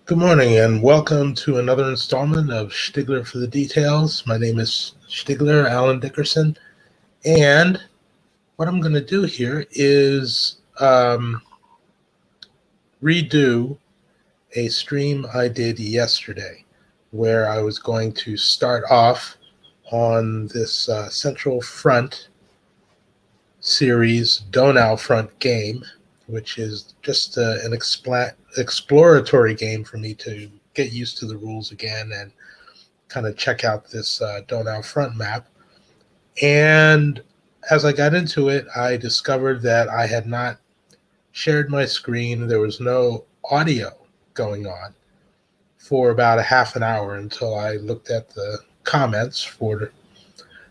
Good morning and welcome to another installment of Stiglr for the Details. My name is Stiglr, Alan Dickerson, and what I'm going to do here is redo a stream I did yesterday where I was going to start off on this Central Front series Donau Front game, which is just an exploratory game for me to get used to the rules again and kind of check out this Donau Front map. And as I got into it, I discovered that I had not shared my screen. There was no audio going on for about a half an hour until I looked at the comments for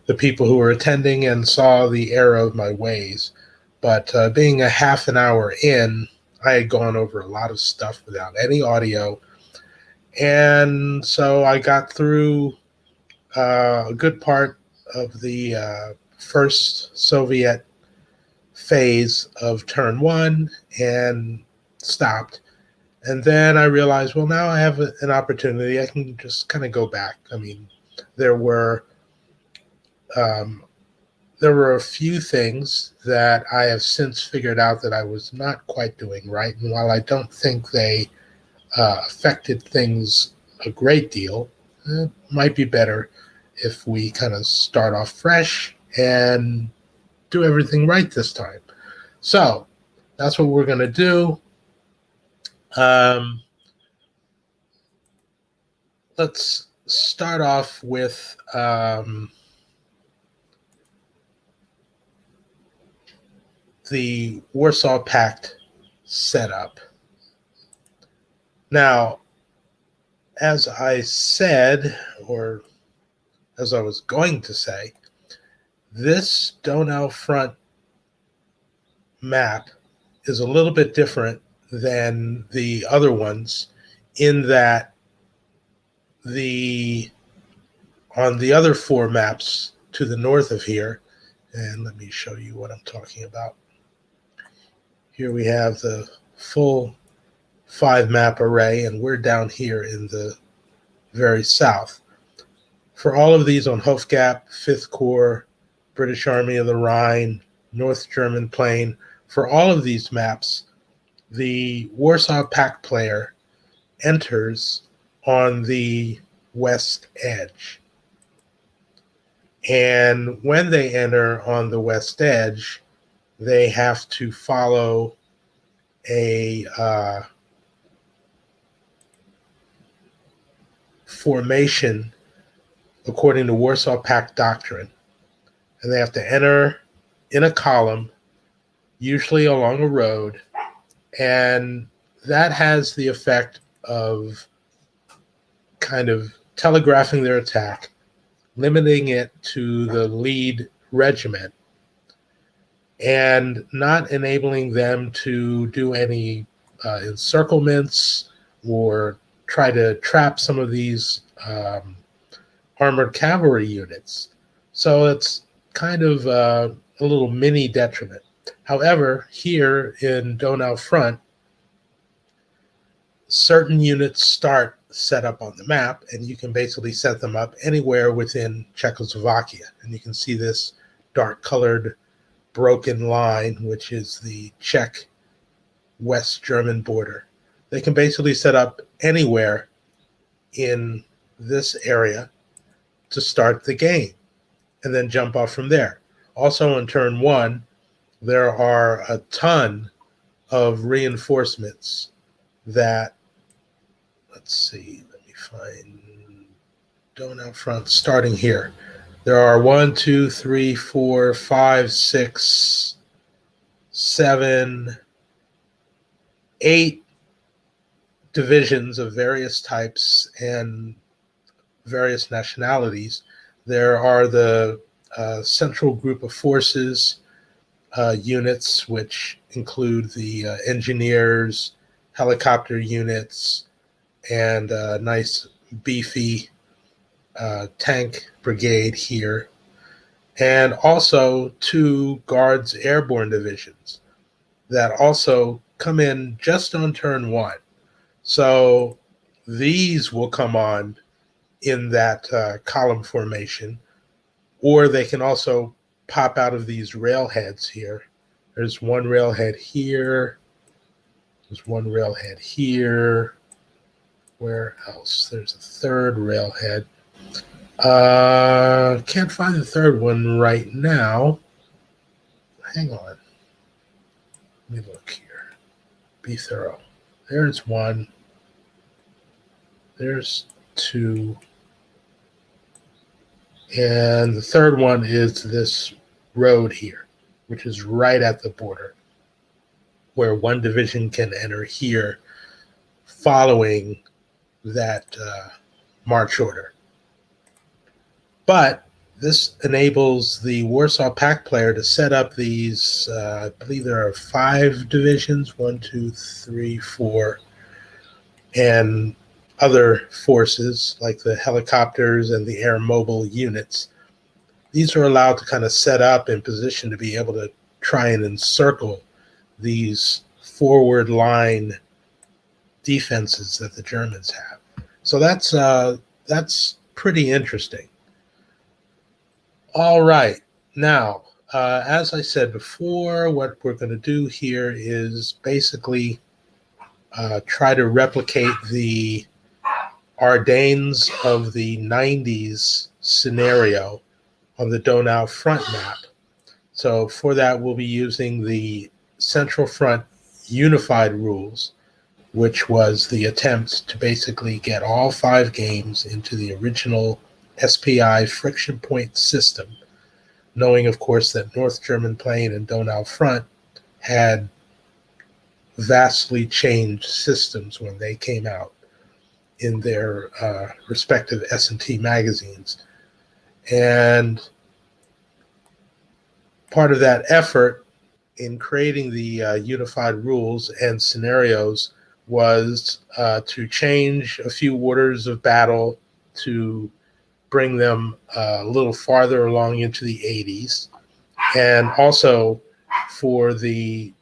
the people who were attending and saw the error of my ways. But being a half an hour in, I had gone over a lot of stuff without any audio. And so I got through a good part of the first Soviet phase of turn one and stopped. And then I realized, well, now I have an opportunity. I can just kind of go back. I mean, there were a few things that I have since figured out that I was not quite doing right. And while I don't think they affected things a great deal, it might be better if we kind of start off fresh and do everything right this time. So that's what we're going to do. Let's start off with the Warsaw Pact setup. Now, as I said, or as I was going to say, this Donau Front map is a little bit different than the other ones in that on the other four maps to the north of here, and let me show you what I'm talking about. Here we have the full 5-map array, and we're down here in the very south. For all of these on Hofgap, 5th Corps, British Army of the Rhine, North German Plain, for all of these maps, the Warsaw Pact player enters on the west edge. And when they enter on the west edge, they have to follow a formation according to Warsaw Pact doctrine. And they have to enter in a column, usually along a road, and that has the effect of kind of telegraphing their attack, limiting it to the lead regiment, and not enabling them to do any encirclements or try to trap some of these armored cavalry units. So it's kind of a little mini detriment. However, here in Donau Front, certain units start set up on the map, and you can basically set them up anywhere within Czechoslovakia. And you can see this dark-colored broken line, which is the Czech West German border. They can basically set up anywhere in this area to start the game and then jump off from there. Also on turn one, there are a ton of reinforcements that, let's see, let me find Donau Front starting here. There are 1, 2, 3, 4, 5, 6, 7, 8 divisions of various types and various nationalities. There are the Central Group of Forces units, which include the engineers, helicopter units, and a nice beefy tank brigade here, and also 2 Guards Airborne divisions that also come in just on turn 1. So these will come on in that column formation, or they can also pop out of these railheads here. There's one railhead here. There's one railhead here. Where else? There's a third railhead. Can't find the third one right now. Hang on. Let me look here. Be thorough. There's one. There's two. And the third one is this road here, which is right at the border, where one division can enter here following that march order. But this enables the Warsaw Pact player to set up these, I believe there are 5 divisions, 1, 2, 3, 4, and other forces like the helicopters and the air mobile units. These are allowed to kind of set up in position to be able to try and encircle these forward line defenses that the Germans have. So that's pretty interesting. All right. Now, as I said before, what we're going to do here is basically try to replicate the Ardennes of the 90s scenario on the Donau front map. So for that, we'll be using the Central Front unified rules, which was the attempt to basically get all 5 games into the original SPI friction point system, knowing, of course, that North German Plain and Donau Front had vastly changed systems when they came out in their respective S&T magazines. And part of that effort in creating the unified rules and scenarios was to change a few orders of battle to bring them a little farther along into the 80s, and also for the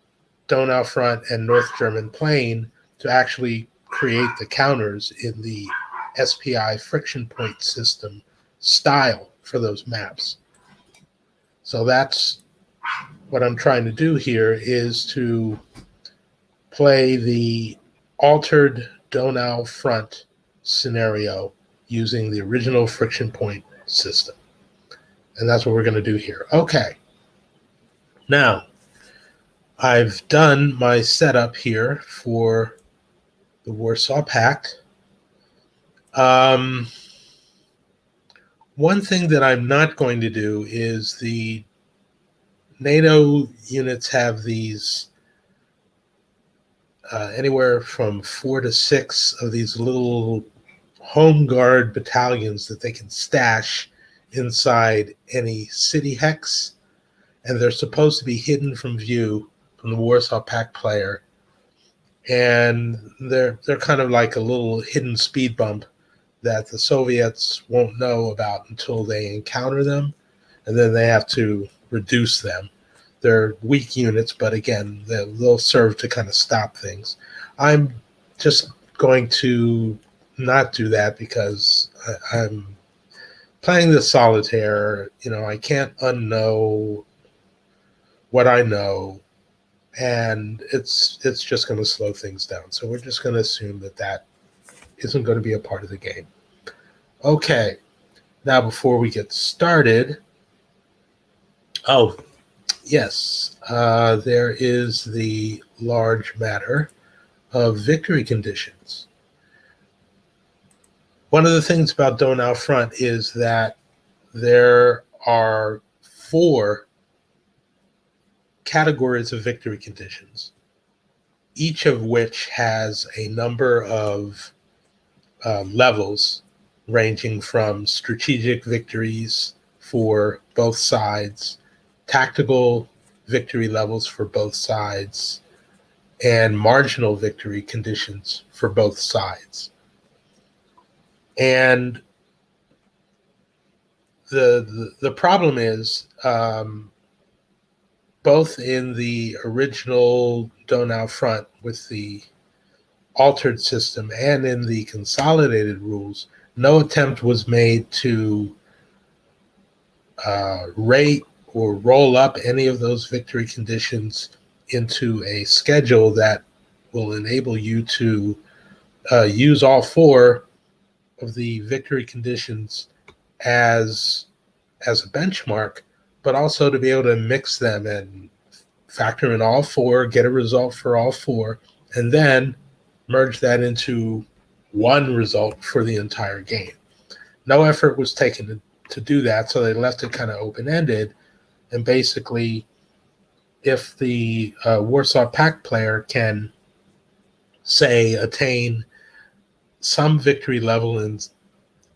Donau Front and North German Plain to actually create the counters in the SPI friction point system style for those maps. So that's what I'm trying to do here, is to play the altered Donau Front scenario using the original friction point system. And that's what we're going to do here. Okay. Now, I've done my setup here for the Warsaw Pact. One thing that I'm not going to do is the NATO units have these anywhere from 4 to 6 of these little home guard battalions that they can stash inside any city hex, and they're supposed to be hidden from view from the Warsaw Pact player, and they're kind of like a little hidden speed bump that the Soviets won't know about until they encounter them, and then they have to reduce them. They're weak units, but again, they'll serve to kind of stop things. I'm just going to not do that because I'm playing this solitaire. You know, I can't unknow what I know, and it's just going to slow things down. So we're just going to assume that that isn't going to be a part of the game. Okay, now before we get started, yes, there is the large matter of victory conditions. One of the things about Donau Front is that there are 4 categories of victory conditions, each of which has a number of levels ranging from strategic victories for both sides, tactical victory levels for both sides, and marginal victory conditions for both sides. And the problem is, both in the original Donau Front with the altered system and in the consolidated rules, no attempt was made to rate or roll up any of those victory conditions into a schedule that will enable you to use all four of the victory conditions as a benchmark, but also to be able to mix them and factor in all four, get a result for all four, and then merge that into one result for the entire game. No effort was taken to do that, so they left it kind of open-ended. And basically, if the Warsaw Pact player can, say, attain some victory level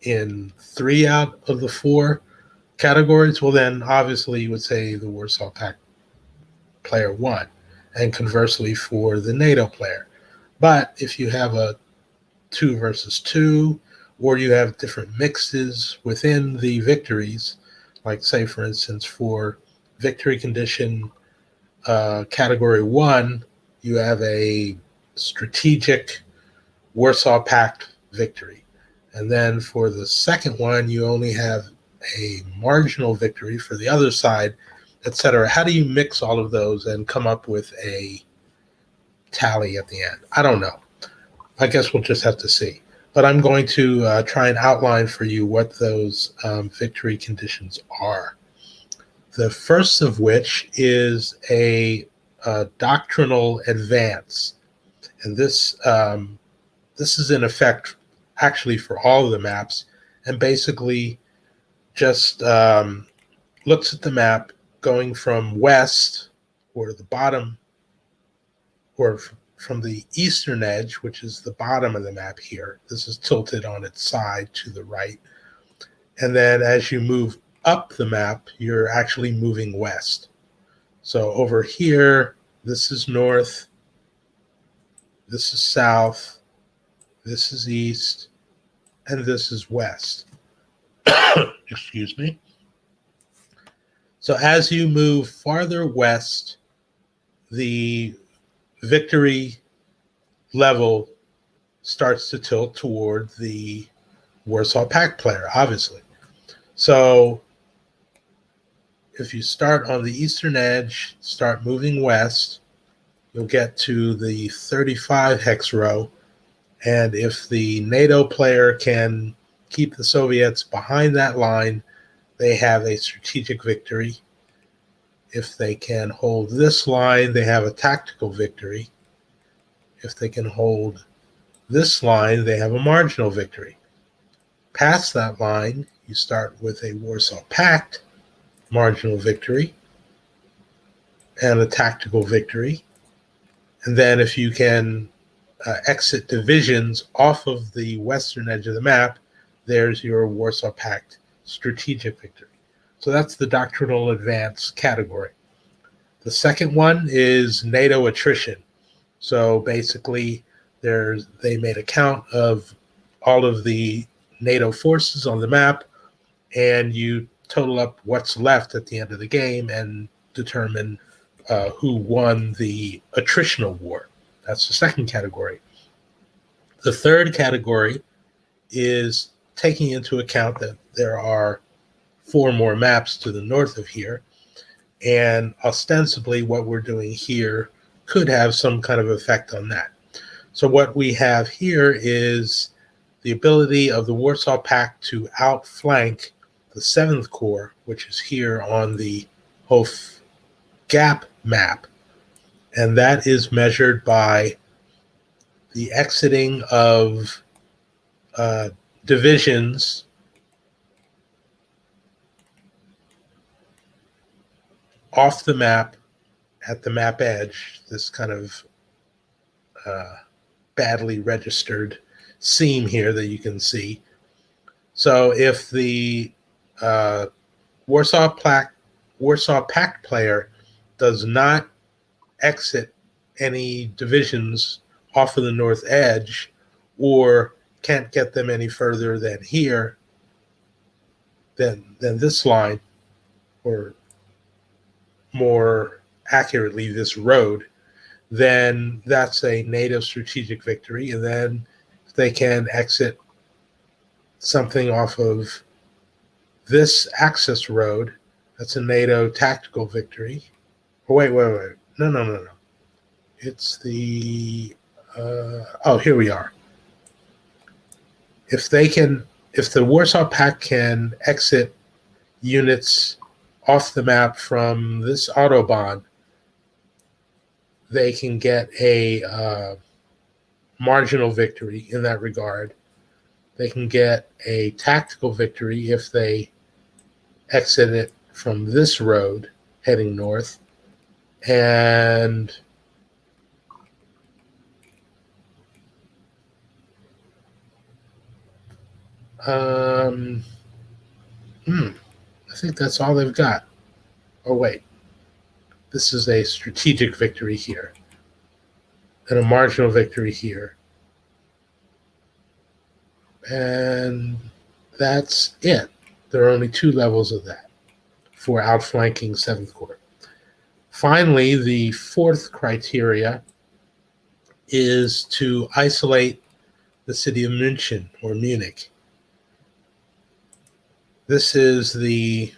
in 3 out of the 4 categories, well, then obviously you would say the Warsaw Pact player won, and conversely for the NATO player. But if you have a 2 versus 2, or you have different mixes within the victories, like say, for instance, for victory condition category 1, you have a strategic Warsaw Pact victory. And then for the second one, you only have a marginal victory for the other side, etc. How do you mix all of those and come up with a tally at the end? I don't know. I guess we'll just have to see. But I'm going to try and outline for you what those victory conditions are. The first of which is a doctrinal advance. And this is in effect actually for all of the maps, and basically just looks at the map going from west, or the bottom, or from the eastern edge, which is the bottom of the map here. This is tilted on its side to the right. And then as you move up the map, you're actually moving west. So over here, this is north, this is south, this is east, and this is west. Excuse me. So as you move farther west, the victory level starts to tilt toward the Warsaw Pact player, obviously. So if you start on the eastern edge, start moving west, you'll get to the 35 hex row. And if the NATO player can keep the Soviets behind that line, they have a strategic victory. If they can hold this line, they have a tactical victory. If they can hold this line, they have a marginal victory. Past that line, you start with a Warsaw Pact marginal victory and a tactical victory. And then if you can exit divisions off of the western edge of the map, there's your Warsaw Pact strategic victory. So that's the doctrinal advance category. The second one is NATO attrition. So basically, they made a count of all of the NATO forces on the map, and you total up what's left at the end of the game and determine who won the attritional war. That's the second category. The third category is taking into account that there are 4 more maps to the north of here, and ostensibly what we're doing here could have some kind of effect on that. So what we have here is the ability of the Warsaw Pact to outflank the 7th Corps, which is here on the Hof Gap map. And that is measured by the exiting of divisions off the map at the map edge, this kind of badly registered seam here that you can see. So if the Warsaw Pact player does not exit any divisions off of the north edge, or can't get them any further than here, than this line, or more accurately, this road, then that's a NATO strategic victory. And then if they can exit something off of this access road, that's a NATO tactical victory. Oh, wait. No. It's the, here we are. If the Warsaw Pact can exit units off the map from this Autobahn, they can get a marginal victory in that regard. They can get a tactical victory if they exit it from this road heading north. And I think that's all they've got. Oh, wait. This is a strategic victory here and a marginal victory here. And that's it. There are only 2 levels of that for outflanking 7th Corps. Finally, the 4th criteria is to isolate the city of München or Munich. This is the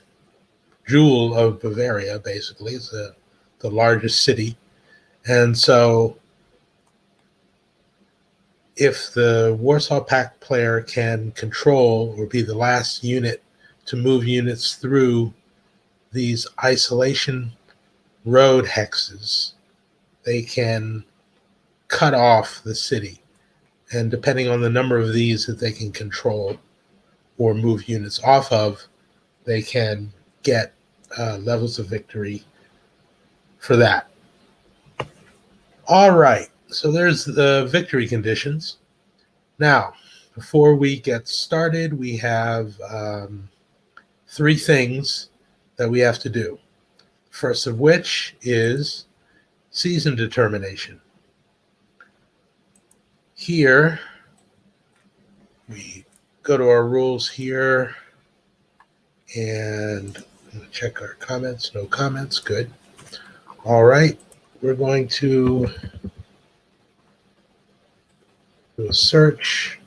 jewel of Bavaria, basically. It's the largest city. And so if the Warsaw Pact player can control or be the last unit to move units through these isolation road hexes, they can cut off the city. And depending on the number of these that they can control or move units off of, they can get levels of victory for that. All right, so there's the victory conditions. Now, before we get started, we have 3 things that we have to do. First of which is season determination. Here, we go to our rules here and check our comments. No comments, good. All right, we're going to do a search.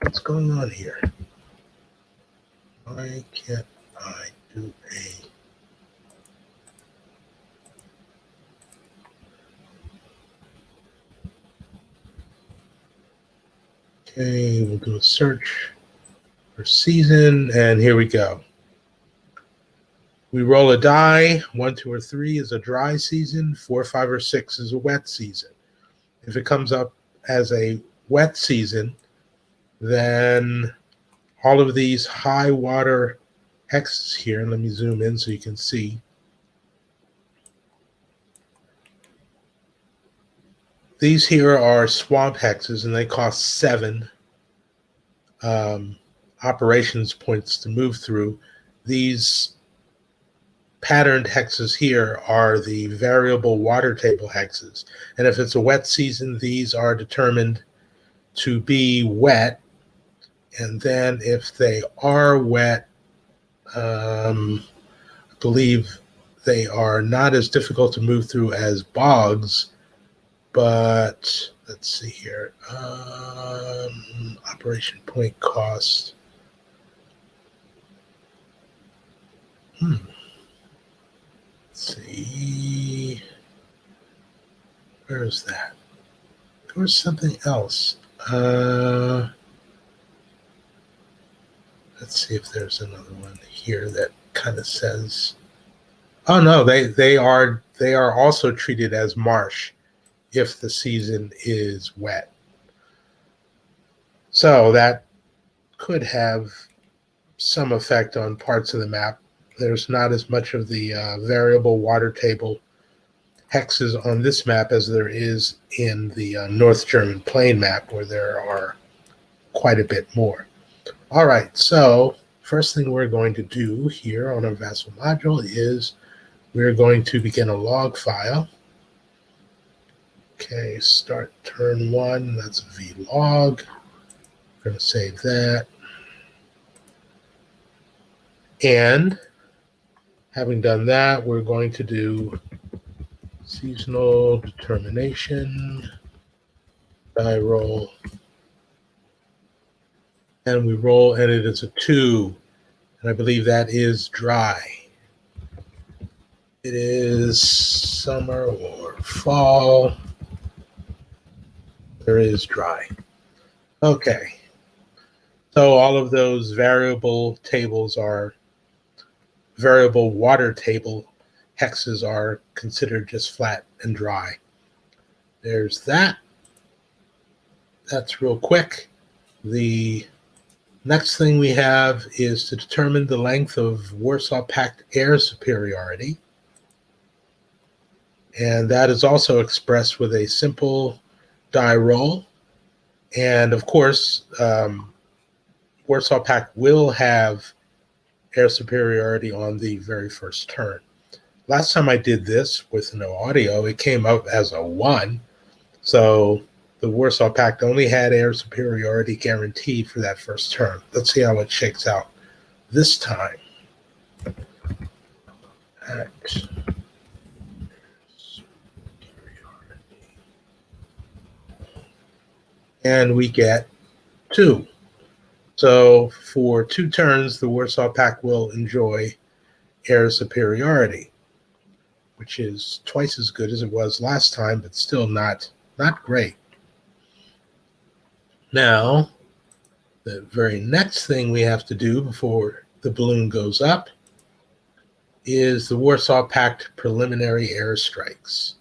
What's going on here? Why can't I do a... Okay, we'll do a search for season, and here we go. We roll a die. 1, 2, or 3 is a dry season. 4, 5, or 6 is a wet season. If it comes up as a wet season, then all of these high water hexes here, and let me zoom in so you can see. These here are swamp hexes, and they cost 7 operations points to move through. These patterned hexes here are the variable water table hexes. And if it's a wet season, these are determined to be wet. And then if they are wet, I believe they are not as difficult to move through as bogs, but let's see here. Operation point cost. Let's see. Where is that? There was something else. Let's see if there's another one here that kind of says. Oh no, they are also treated as marsh if the season is wet. So that could have some effect on parts of the map. There's not as much of the variable water table hexes on this map as there is in the North German plain map, where there are quite a bit more. All right, so first thing we're going to do here on our Vassal module is we're going to begin a log file. Okay, start turn 1, that's a vlog. We're going to save that. And having done that, we're going to do Seasonal determination, die roll, and we roll, and it is a 2, and I believe that is dry. It is summer or fall. There is dry. Okay. So all of those variable water table hexes are considered just flat and dry. There's that. That's real quick. The next thing we have is to determine the length of Warsaw Pact air superiority. And that is also expressed with a simple die roll. And of course, Warsaw Pact will have air superiority on the very first turn. Last time I did this with no audio, it came up as a 1. So the Warsaw Pact only had air superiority guaranteed for that first turn. Let's see how it shakes out this time. Pact. And we get 2. So for 2 turns, the Warsaw Pact will enjoy air superiority, which is twice as good as it was last time, but still not great. Now, the very next thing we have to do before the balloon goes up is the Warsaw Pact preliminary airstrikes.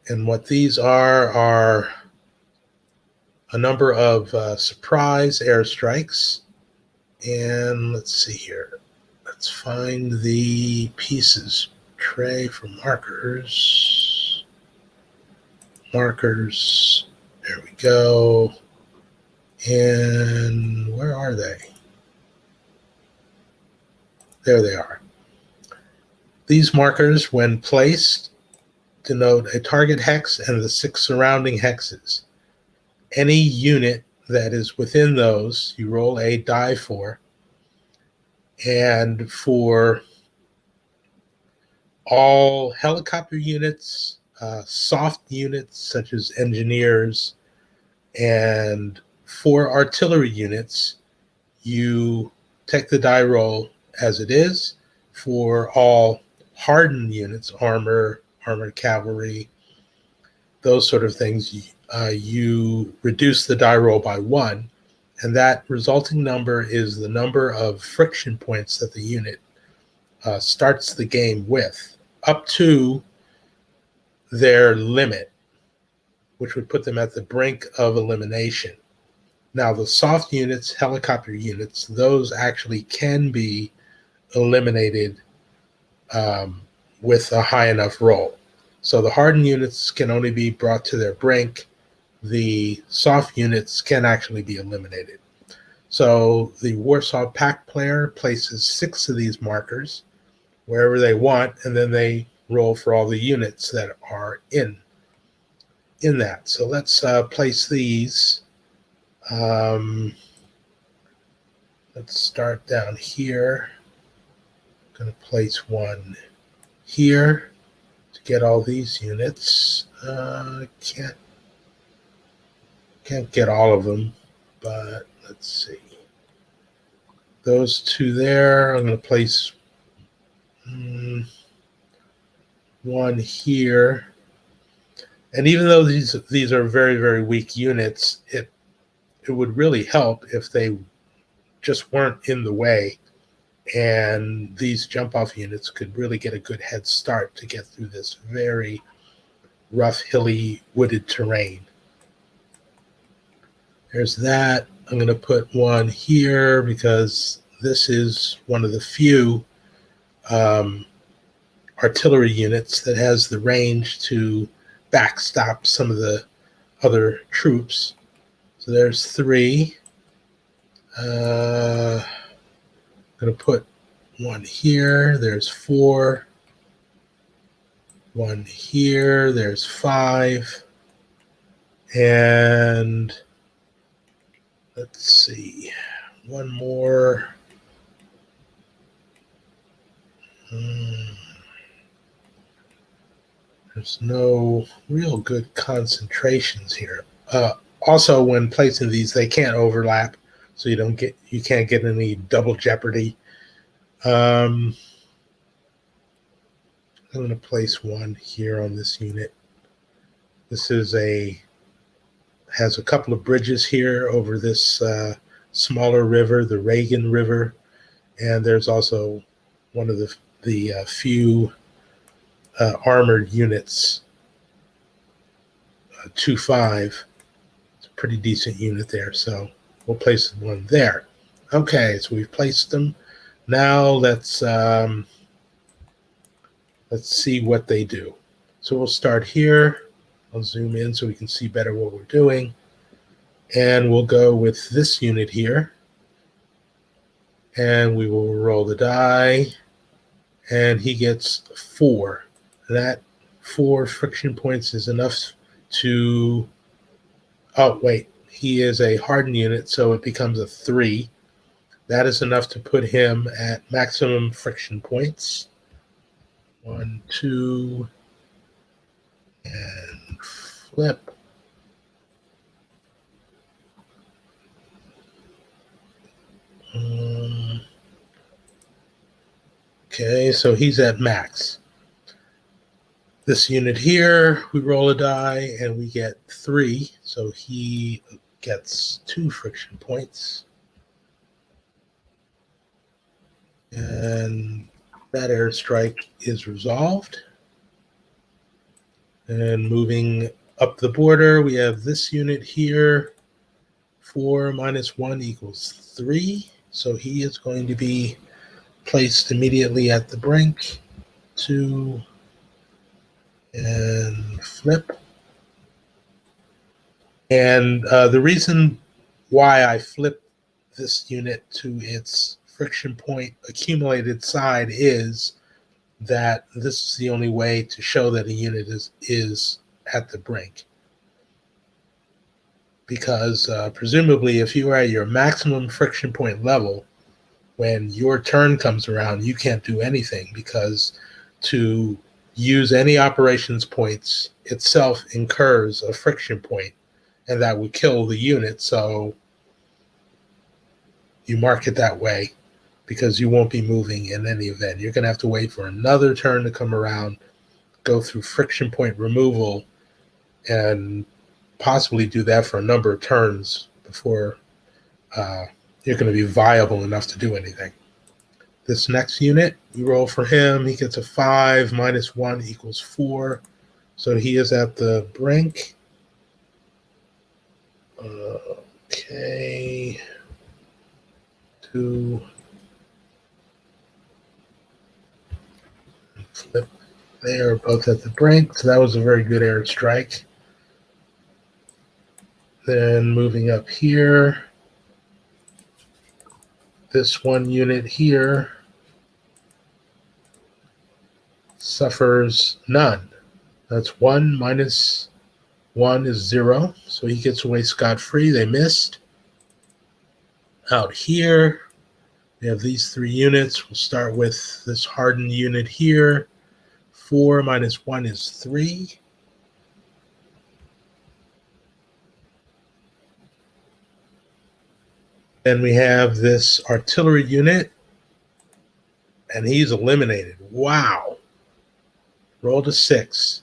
And what these are a number of surprise airstrikes. And let's see here. Let's find the pieces. Tray for markers. Markers. There we go. And where are they? There they are. These markers, when placed, denote a target hex and the 6 surrounding hexes. Any unit that is within those, you roll a die for. And for all helicopter units, soft units such as engineers, and for artillery units, you take the die roll as it is. For all hardened units, armored cavalry, those sort of things, you reduce the die roll by 1, and that resulting number is the number of friction points that the unit starts the game with, up to their limit, which would put them at the brink of elimination. Now, the soft units, helicopter units, those actually can be eliminated with a high enough roll. So the hardened units can only be brought to their brink. The soft units can actually be eliminated. So the Warsaw Pact player places 6 of these markers wherever they want, and then they roll for all the units that are in that. So let's place these. Let's start down here. I'm going to place 1 here to get all these units. Can't get all of them, but let's see. Those 2 there, I'm going to place 1 here. And even though these are very, very weak units, it would really help if they just weren't in the way, and these jump-off units could really get a good head start to get through this very rough, hilly, wooded terrain. There's that. I'm going to put 1 here because this is one of the few artillery units that has the range to backstop some of the other troops. So there's 3. I'm going to put 1 here. There's 4. 1 here. There's 5. And let's see, 1 more. There's no real good concentrations here. Also, when placing these, they can't overlap, so you can't get any double jeopardy. I'm going to place one here on this unit. This has a couple of bridges here over this smaller river, the Reagan River, and there's also one of the few armored units, 2-5. It's a pretty decent unit there, so we'll place one there. Okay, so we've placed them. Now let's see what they do. So we'll start here. I'll zoom in so we can see better what we're doing. And we'll go with this unit here. And we will roll the die. And he gets 4. That 4 friction points is enough to... Oh, wait. He is a hardened unit, so it becomes a 3. That is enough to put him at maximum friction points. 1, 2, and flip. Okay, so he's at max. This unit here, we roll a die and we get 3, so he gets 2 friction points. And that airstrike is resolved. And moving up the border, we have this unit here. 4 minus 1 equals 3. So he is going to be placed immediately at the brink. 2 and flip. And the reason why I flip this unit to its friction point accumulated side is that this is the only way to show that a unit is at the brink. Because presumably if you are at your maximum friction point level, when your turn comes around, you can't do anything, because to use any operations points itself incurs a friction point, and that would kill the unit. So you mark it that way because you won't be moving in any event. You're going to have to wait for another turn to come around, go through friction point removal, and possibly do that for a number of turns before you're going to be viable enough to do anything. This next unit, we roll for him. He gets a 5 minus 1 equals 4. So he is at the brink. Okay. 2. Flip. They are both at the brink. So that was a very good airstrike. Then moving up here, this one unit here suffers none. That's 1 minus 1 is 0. So he gets away scot-free. They missed. Out here, we have these 3 units. We'll start with this hardened unit here. 4 minus 1 is 3. Then we have this artillery unit, and he's eliminated. Wow. Rolled a 6.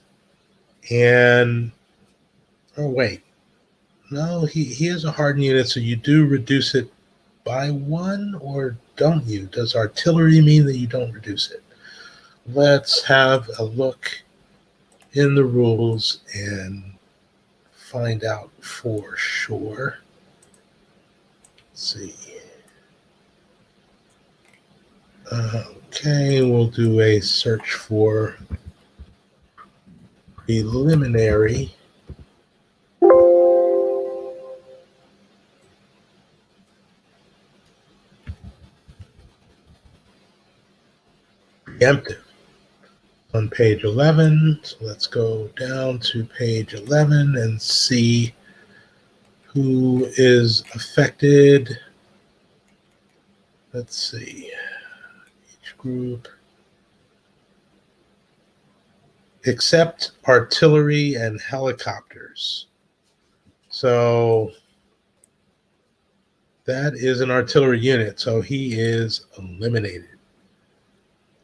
And, oh, wait. No, he has a hardened unit, so you do reduce it by 1, or don't you? Does artillery mean that you don't reduce it? Let's have a look in the rules and find out for sure. Let's see. Okay, we'll do a search for preliminary. Preemptive on page 11. So let's go down to page 11 and see who is affected. Let's see. Each group. except artillery and helicopters. So that is an artillery unit, so he is eliminated.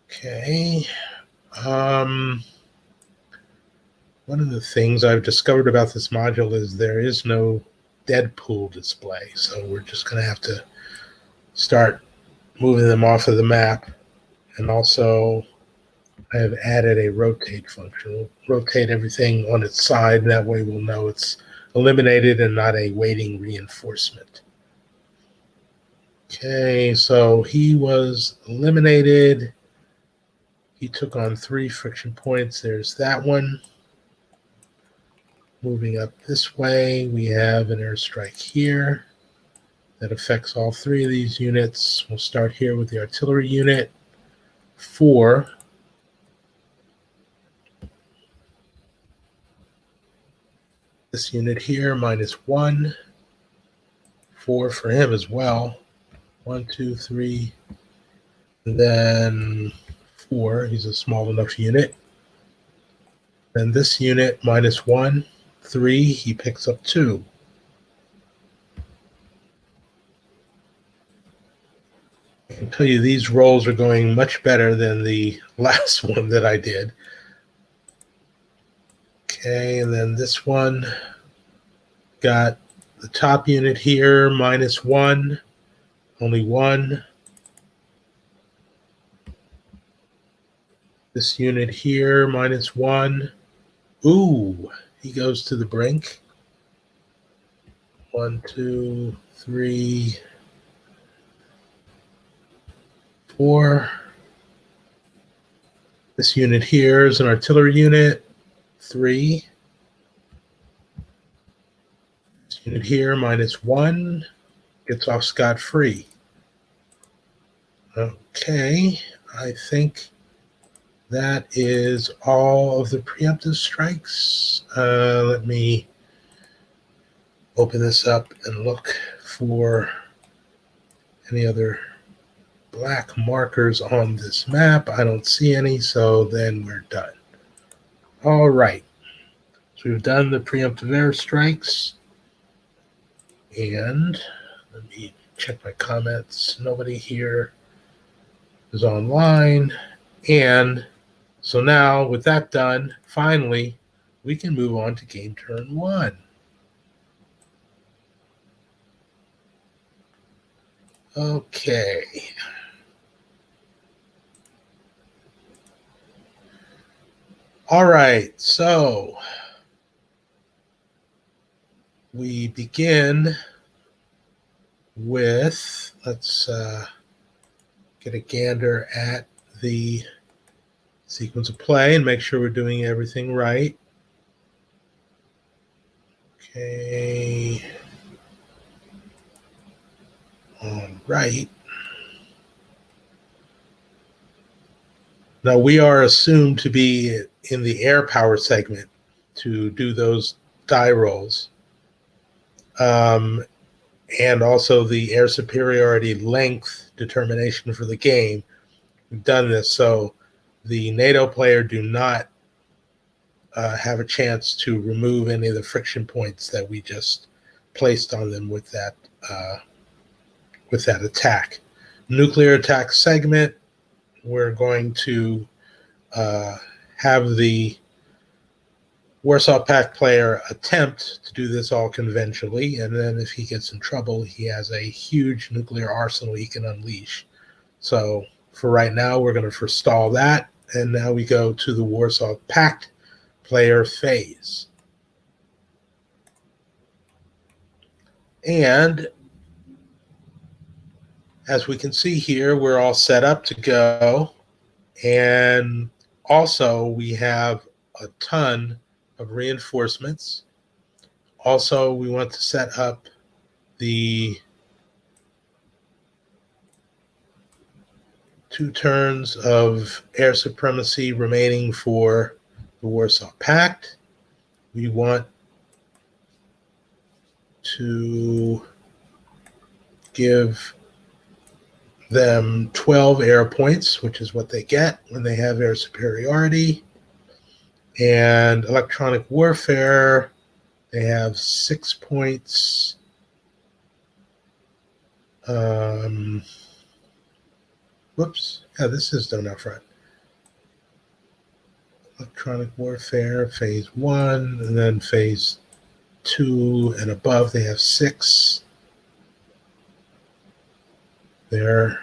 Okay. One of the things I've discovered about this module is there is no Deadpool display, so we're just going to have to start moving them off of the map. And also, I have added a rotate function. We'll rotate everything on its side, and that way we'll know it's eliminated and not a waiting reinforcement. Okay, so he was eliminated. He took on 3 friction points. There's that one. Moving up this way, we have an airstrike here that affects all 3 of these units. We'll start here with the artillery unit. 4. This unit here, -1. 4 for him as well. 1, 2, 3. And then 4. He's a small enough unit. Then this unit, -1. 3, he picks up 2. I can tell you these rolls are going much better than the last one that I did. Okay, and then this one got the top unit here, -1, only 1. This unit here, -1. Ooh, he goes to the brink. 1, 2, 3, 4. This unit here is an artillery unit. 3. This unit here, -1. Gets off scot-free. Okay, I think that is all of the preemptive strikes. Let me open this up and look for any other black markers on this map. I don't see any, so then we're done. All right. So we've done the preemptive airstrikes. And let me check my comments. Nobody here is online. And so now with that done, finally, we can move on to game turn 1. Okay. All right, so we begin with, let's get a gander at the sequence of play and make sure we're doing everything right. Okay. All right. Now we are assumed to be in the air power segment to do those die rolls. And also the air superiority length determination for the game. We've done this, so the NATO player do not have a chance to remove any of the friction points that we just placed on them with that attack. Nuclear attack segment, we're going to have the Warsaw Pact player attempt to do this all conventionally, and then if he gets in trouble, he has a huge nuclear arsenal he can unleash. So for right now, we're going to forestall that, and now we go to the Warsaw Pact player phase. And as we can see here, we're all set up to go, and also we have a ton of reinforcements. Also, we want to set up the 2 turns of air supremacy remaining for the Warsaw Pact. We want to give them 12 air points, which is what they get when they have air superiority. And electronic warfare, they have 6 points. Whoops. Yeah, this is Donau Front. Electronic warfare, phase 1, and then phase 2 and above, they have 6. There.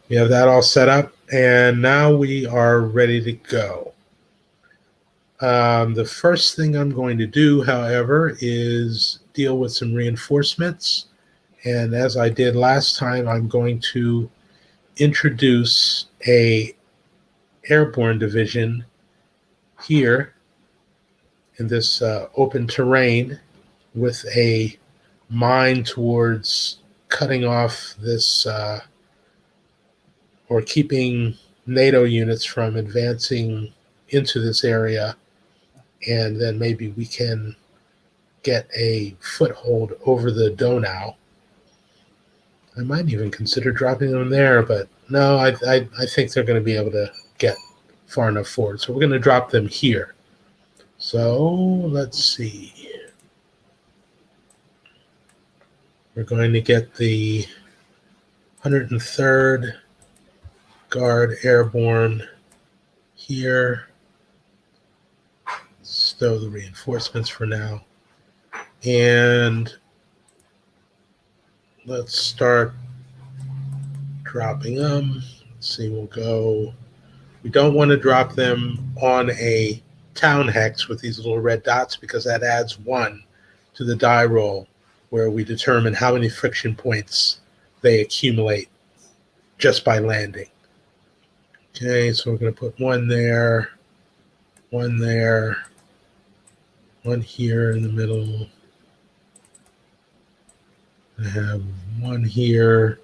We have that all set up, and now we are ready to go. The first thing I'm going to do, however, is deal with some reinforcements. And as I did last time, I'm going to introduce a airborne division here in this open terrain with a mine towards cutting off this or keeping NATO units from advancing into this area. And then maybe we can get a foothold over the Donau. I might even consider dropping them there, but no, I think they're going to be able to get far enough forward. So we're going to drop them here. So let's see. We're going to get the 103rd Guard Airborne here. Stow the reinforcements for now. And let's start dropping them. Let's see, we'll go. We don't want to drop them on a town hex with these little red dots because that adds 1 to the die roll where we determine how many friction points they accumulate just by landing. Okay, so we're going to put 1 there, 1 there, 1 here in the middle. I have 1 here,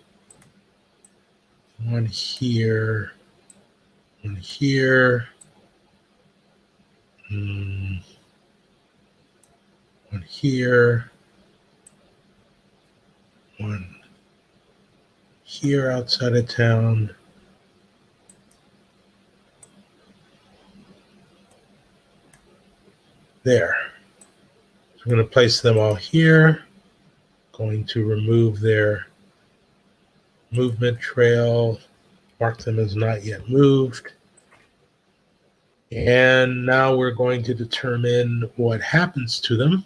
1 here, 1 here, 1 here, 1 here outside of town. There. So I'm going to place them all here. Going to remove their movement trail, mark them as not yet moved. And now we're going to determine what happens to them.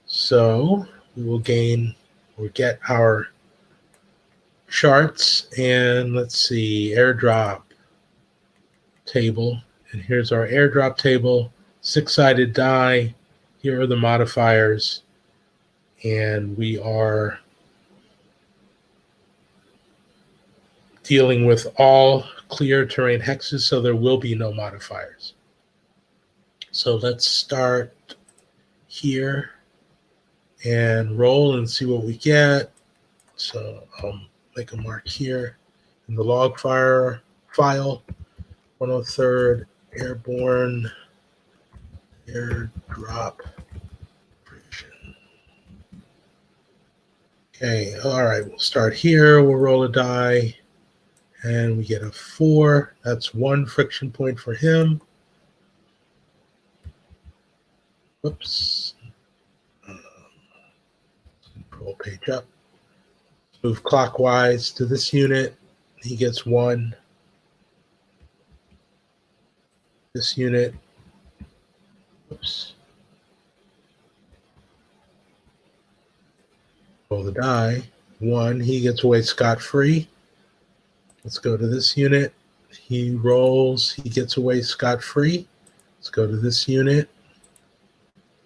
So we will gain or get our charts, and let's see, airdrop table. And here's our airdrop table, 6-sided die. Here are the modifiers. And we are dealing with all clear terrain hexes, so there will be no modifiers. So let's start here and roll and see what we get. So I'll make a mark here in the log file, 103rd Airborne airdrop. Okay, all right, we'll start here. We'll roll a die, and we get a 4. That's 1 friction point for him. Whoops. Roll page up. Move clockwise to this unit. He gets 1. This unit. Whoops. Roll the die. 1. He gets away scot-free. Let's go to this unit. He rolls. He gets away scot-free. Let's go to this unit.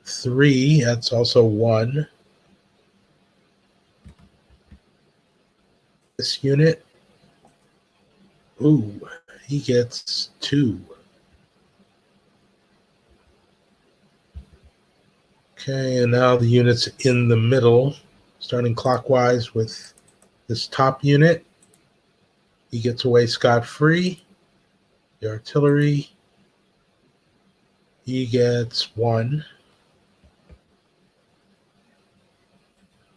3. That's also 1. This unit. Ooh, he gets 2. Okay, and now the unit's in the middle, starting clockwise with this top unit. He gets away scot-free. The artillery, he gets 1.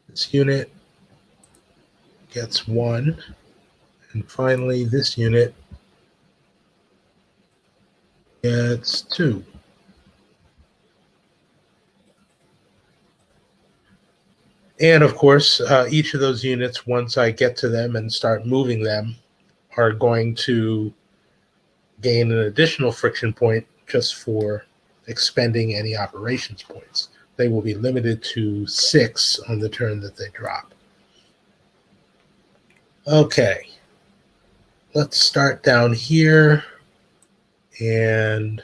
This unit gets 1. And finally, this unit It's 2. And of course, each of those units, once I get to them and start moving them, are going to gain an additional friction point just for expending any operations points. They will be limited to 6 on the turn that they drop. Okay, let's start down here. And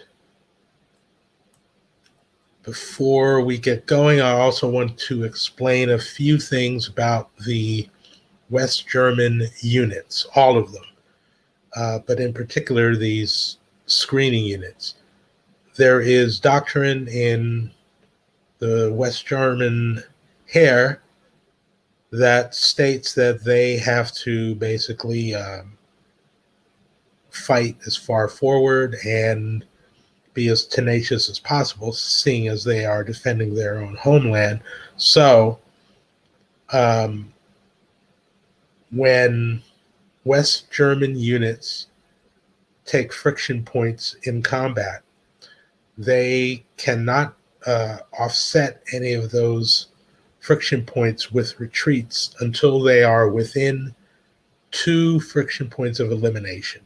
before we get going, I also want to explain a few things about the West German units, all of them, but in particular these screening units. There is doctrine in the West German Heer that states that they have to basically fight as far forward and be as tenacious as possible, seeing as they are defending their own homeland. So when West German units take friction points in combat, they cannot offset any of those friction points with retreats until they are within 2 friction points of elimination.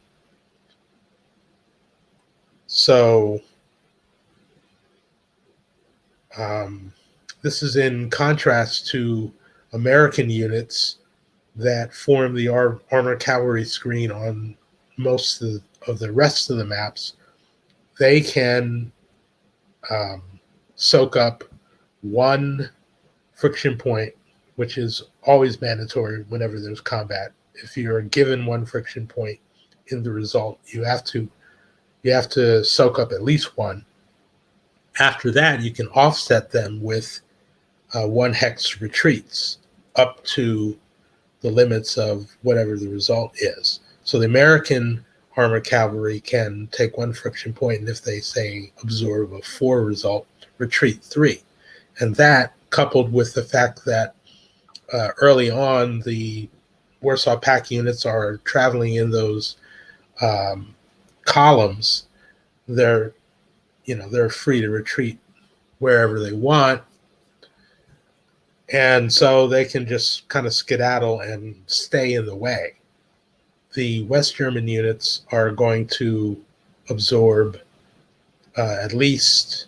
So this is in contrast to American units that form the armor cavalry screen on most of the rest of the maps. They can soak up 1 friction point, which is always mandatory whenever there's combat. If you're given 1 friction point in the result, you have to soak up at least 1. After that, you can offset them with 1 hex retreats up to the limits of whatever the result is. So the American armor cavalry can take 1 friction point, and if they say absorb a 4 result, retreat 3. And that, coupled with the fact that early on the Warsaw Pact units are traveling in those columns, they're free to retreat wherever they want, and so they can just kind of skedaddle and stay in the way. The West German units are going to absorb at least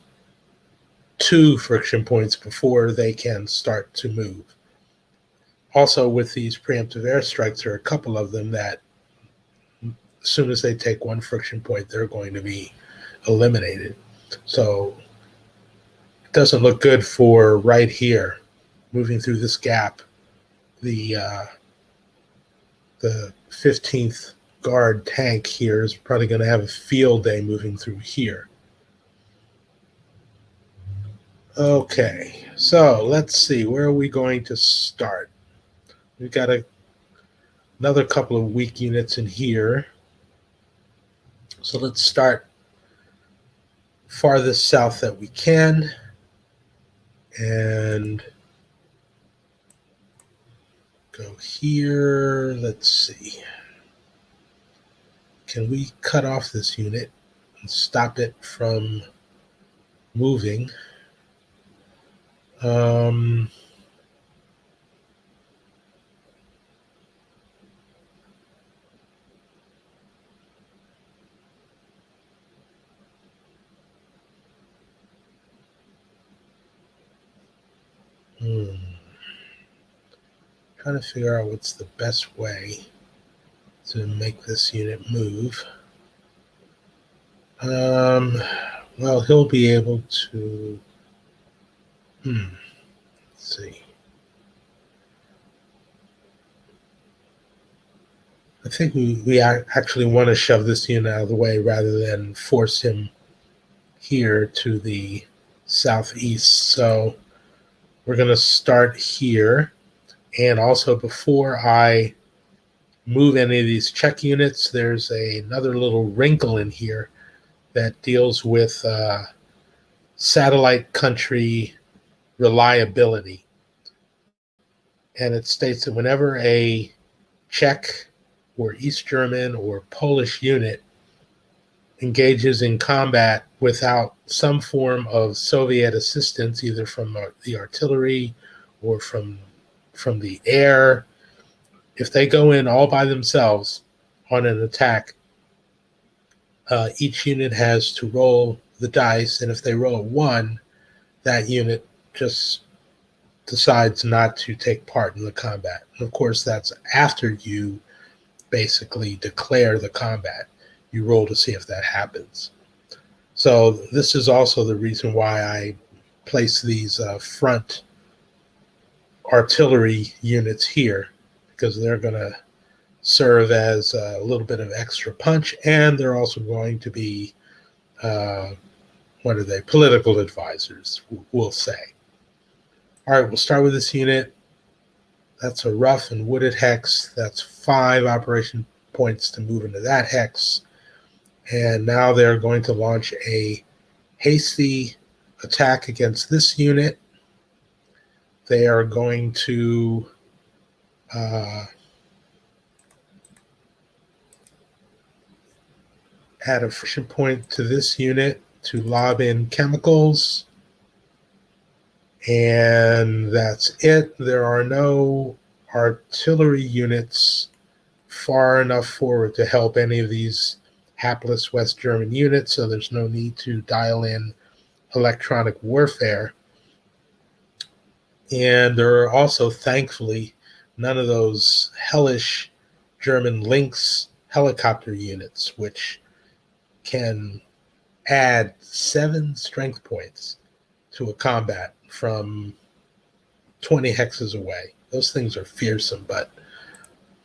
2 friction points before they can start to move. Also, with these preemptive airstrikes, there are a couple of them that as soon as they take 1 friction point, they're going to be eliminated. So it doesn't look good for right here, moving through this gap. The 15th Guard tank here is probably going to have a field day moving through here. Okay, so let's see, where are we going to start? We've got another couple of weak units in here. So let's start farthest south that we can. And go here. Let's see. Can we cut off this unit and stop it from moving? Trying to figure out what's the best way to make this unit move. Well, he'll be able to. Let's see. I think we actually want to shove this unit out of the way rather than force him here to the southeast. So we're going to start here. And also, before I move any of these check units, there's another little wrinkle in here that deals with satellite country reliability. And it states that whenever a Czech or East German or Polish unit engages in combat without some form of Soviet assistance, either from the artillery or from the air, if they go in all by themselves on an attack, each unit has to roll the dice, and if they roll a 1, that unit just decides not to take part in the combat. And of course, that's after you basically declare the combat. You roll to see if that happens. So this is also the reason why I place these front artillery units here, because they're going to serve as a little bit of extra punch, and they're also going to be, what are they, political advisors, we'll say. All right, we'll start with this unit. That's a rough and wooded hex. That's 5 operation points to move into that hex. And now they're going to launch a hasty attack against this unit. They are going to add a friction point to this unit to lob in chemicals. And that's it. There are no artillery units far enough forward to help any of these hapless West German units, so there's no need to dial in electronic warfare. And there are also, thankfully, none of those hellish German Lynx helicopter units, which can add 7 strength points to a combat from 20 hexes away. Those things are fearsome, but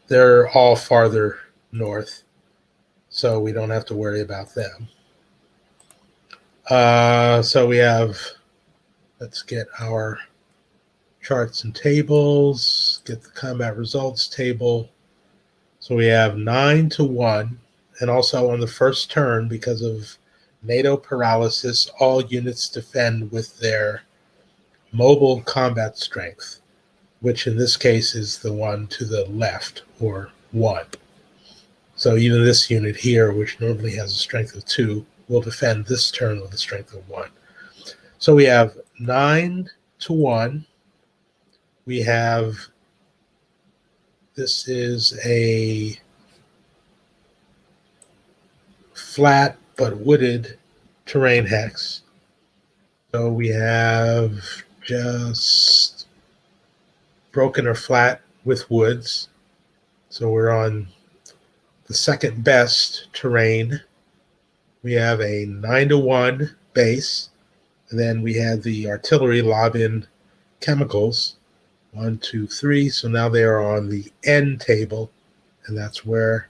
they're all farther north, so we don't have to worry about them. So we have, let's get our charts and tables, get the combat results table. So we have 9-1, and also on the first turn, because of NATO paralysis, all units defend with their mobile combat strength, which in this case is the one to the left, or 1. So even this unit here, which normally has a strength of 2, will defend this turn with a strength of 1. So we have 9-1. We have, this is a flat but wooded terrain hex. So we have just broken or flat with woods. So we're on the second best terrain. We have a 9-1 base, and then we have the artillery lob in chemicals. 1, 2, 3. So now they are on the end table, and that's where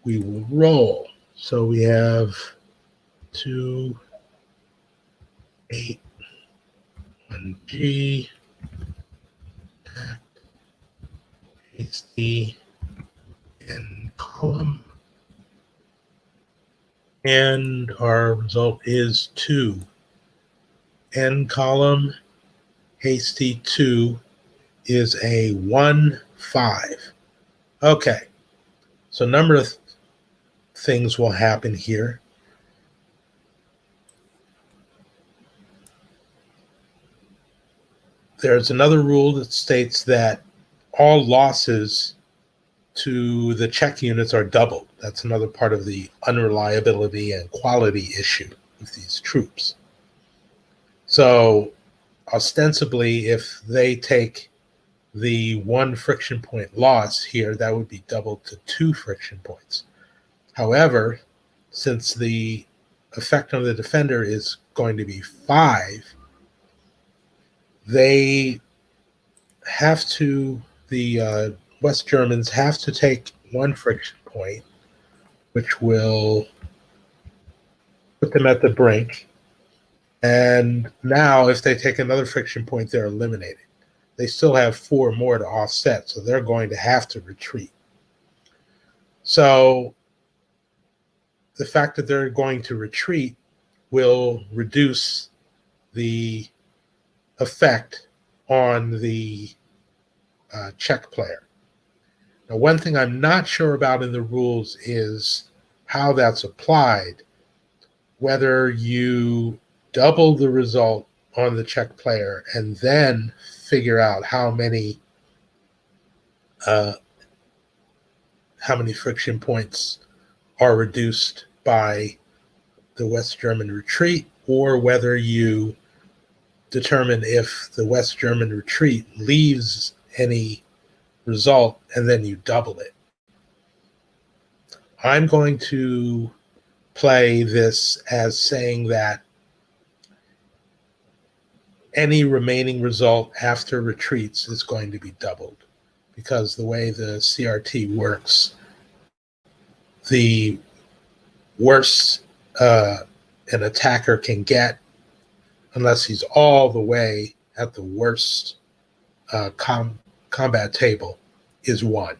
we will roll. So we have 2, 8, 1G, hasty, and column. And our result is 2. End column, hasty 2 is a 1-5. Okay, so a number of things will happen here. There's another rule that states that all losses to the Czech units are doubled. That's another part of the unreliability and quality issue with these troops. So ostensibly, if they take the 1 friction point loss here, that would be doubled to 2 friction points. However, since the effect on the defender is going to be 5, they have to, the West Germans have to take 1 friction point, which will put them at the brink. And now if they take another friction point, they're eliminated. They still have 4 more to offset, so they're going to have to retreat. So the fact that they're going to retreat will reduce the effect on the Czech player. Now, one thing I'm not sure about in the rules is how that's applied, whether you double the result on the check player and then figure out uh, how many friction points are reduced by the West German retreat, or whether you determine if the West German retreat leaves any result and then you double it. I'm going to play this as saying that any remaining result after retreats is going to be doubled, because the way the CRT works, the worse an attacker can get, unless he's all the way at the worst combat table, is 1.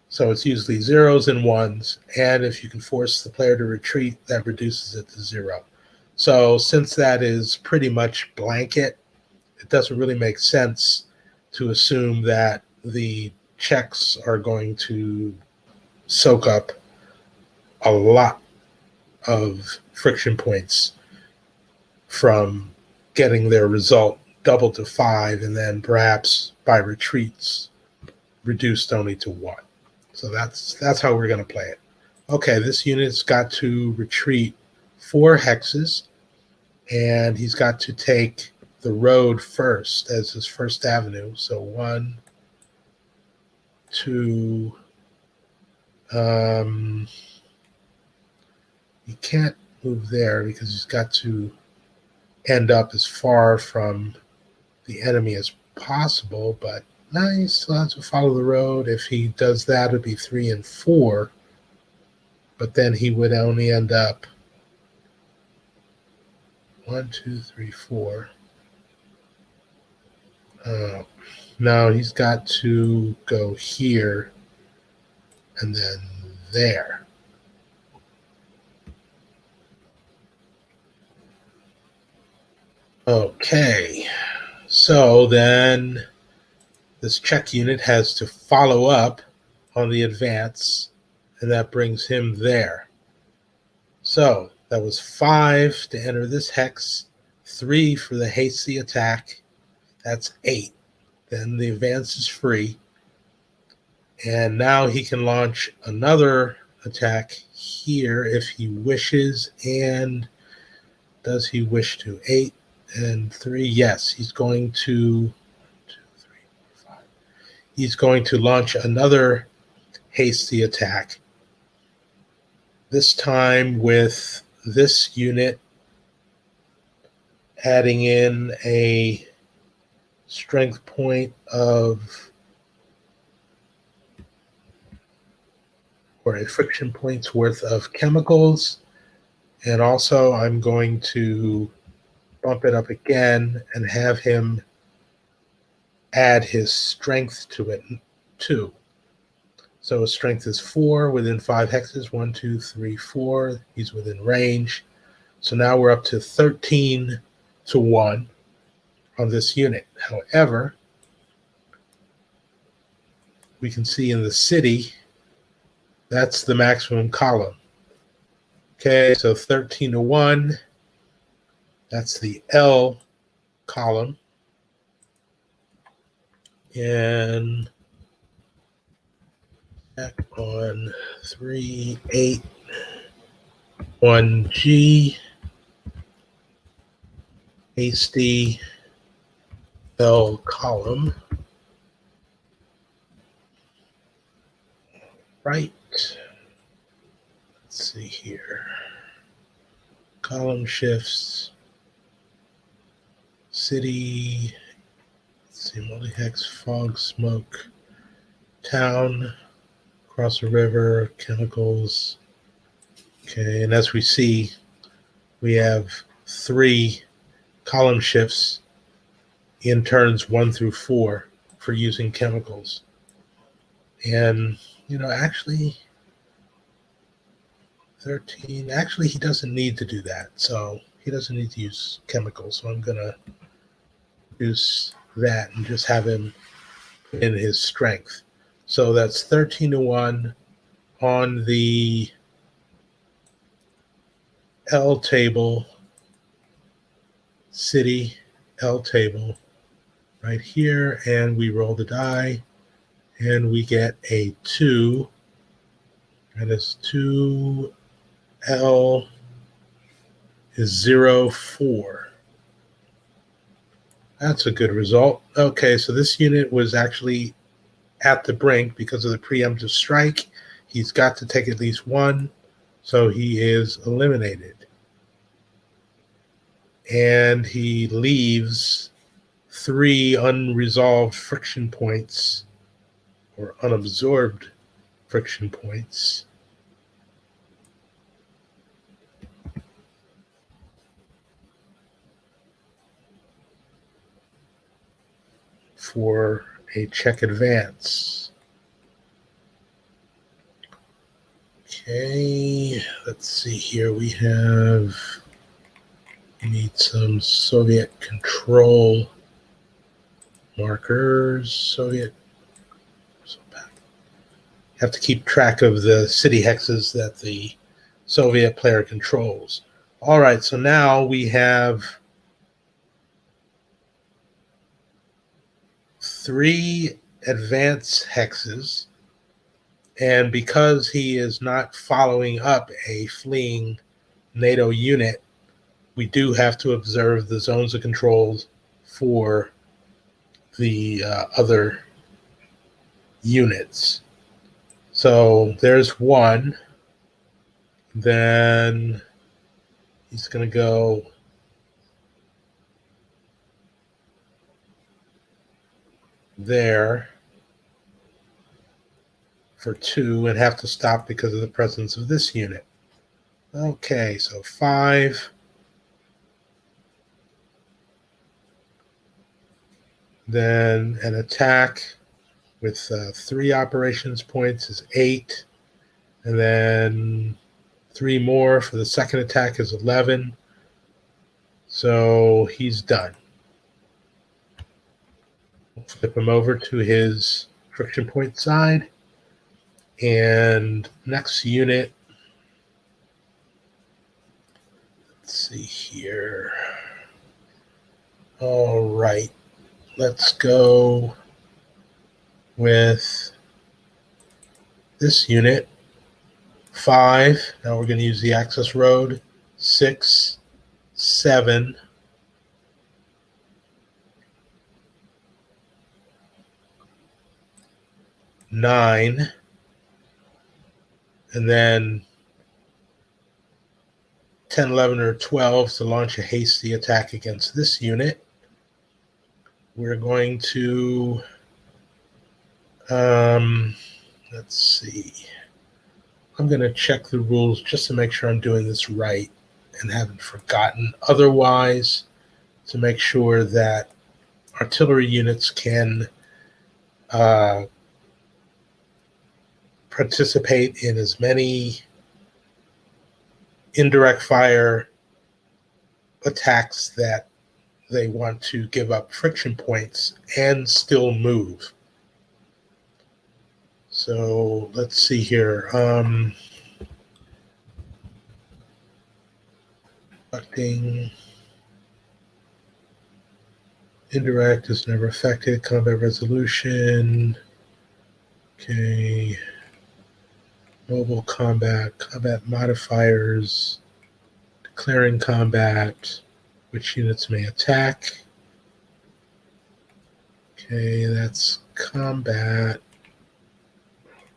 So it's usually zeros and ones, and if you can force the player to retreat, that reduces it to 0. So since that is pretty much blanket, it doesn't really make sense to assume that the checks are going to soak up a lot of friction points from getting their result doubled to 5 and then perhaps by retreats reduced only to 1. So that's how we're going to play it. Okay, this unit's got to retreat 4 hexes, and he's got to take the road first as his first avenue. So 1, 2, he can't move there because he's got to end up as far from the enemy as possible, but no, he still has to follow the road. If he does that, it would be 3 and 4, but then he would only end up 1, 2, 3, 4. No, he's got to go here and then there. Okay, so then this check unit has to follow up on the advance, and that brings him there. So that was 5 to enter this hex, 3 for the hasty attack. That's 8. Then the advance is free. And now he can launch another attack here if he wishes. And does he wish to? 8 and 3. Yes, he's going to 2, 3, 4, 5. He's going to launch another hasty attack. This time with this unit adding in a strength point of, or a friction point's worth of chemicals. And also I'm going to bump it up again and have him add his strength to it too. So his strength is 4 within 5 hexes. 1, 2, 3, 4. He's within range. So now we're up to 13 to 1 on this unit. However, we can see in the city, that's the maximum column. Okay, so 13 to 1. That's the L column. And back on 3, 8, 1G, hasty L column. Right. Let's see here. Column shifts. City. Let's see, multi-hex, fog, smoke, town, across the river, chemicals. Okay, and as we see, we have 3 column shifts in turns 1 through 4 for using chemicals. And, actually, 13, actually, he doesn't need to do that. So he doesn't need to use chemicals. So I'm going to reduce that and just have him put in his strength. So that's 13 to 1 on the L table, city, L table right here, and we roll the die, and we get a 2, and this 2L is 0, 4. That's a good result. Okay, so this unit was actually at the brink because of the preemptive strike. He's got to take at least 1, so he is eliminated. And he leaves 3 unresolved friction points, or unabsorbed friction points, for a check advance. Okay, let's see here. We need some Soviet control markers. Have to keep track of the city hexes that the Soviet player controls. All right, so now we have 3 advance hexes, and because he is not following up a fleeing NATO unit, we do have to observe the zones of control for the other units. So there's 1. Then he's going to go there for 2 and have to stop because of the presence of this unit. Okay, so 5. Then an attack with 3 operations points is 8. And then 3 more for the second attack is 11. So he's done. Flip him over to his friction point side. And next unit, let's see here. All right, let's go with this unit, 5. Now we're going to use the access road, 6, 7, 9, and then 10, 11, or 12 to launch a hasty attack against this unit. We're going to, let's see. I'm going to check the rules just to make sure I'm doing this right and haven't forgotten otherwise, to make sure that artillery units can participate in as many indirect fire attacks that they want to give up friction points and still move. So let's see here. Conducting indirect is never affected. Combat resolution. Okay. Mobile combat, combat modifiers, declaring combat, which units may attack. Okay, that's combat.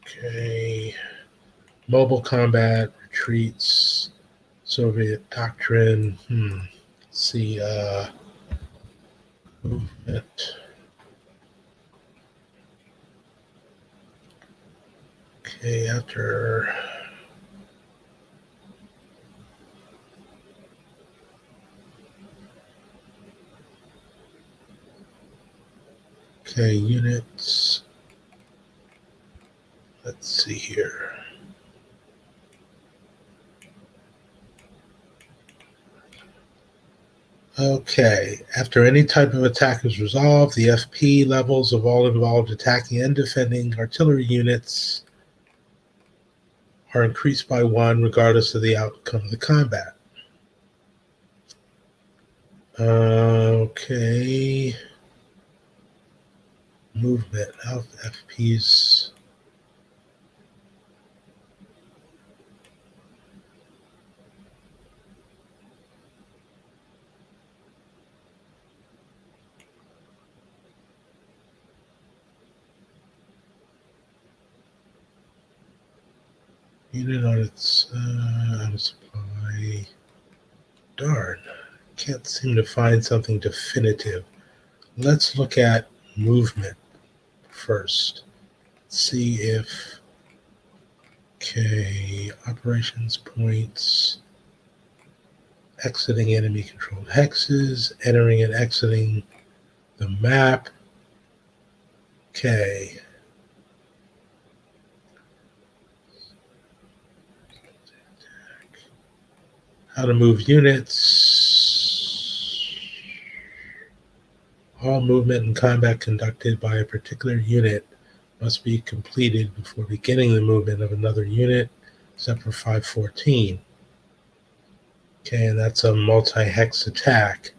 Okay, mobile combat, retreats, Soviet doctrine. Let's see, movement. Okay, after units. Let's see here. Okay, after any type of attack is resolved, the FP levels of all involved attacking and defending artillery units are increased by 1 regardless of the outcome of the combat. Okay. Movement, health, FPs. Unit on its out of supply. Darn. Can't seem to find something definitive. Let's look at movement first. See if, okay, operations points, exiting enemy controlled hexes, entering and exiting the map. Okay. How to move units. All movement and combat conducted by a particular unit must be completed before beginning the movement of another unit, except for 514. Okay, and that's a multi-hex attack.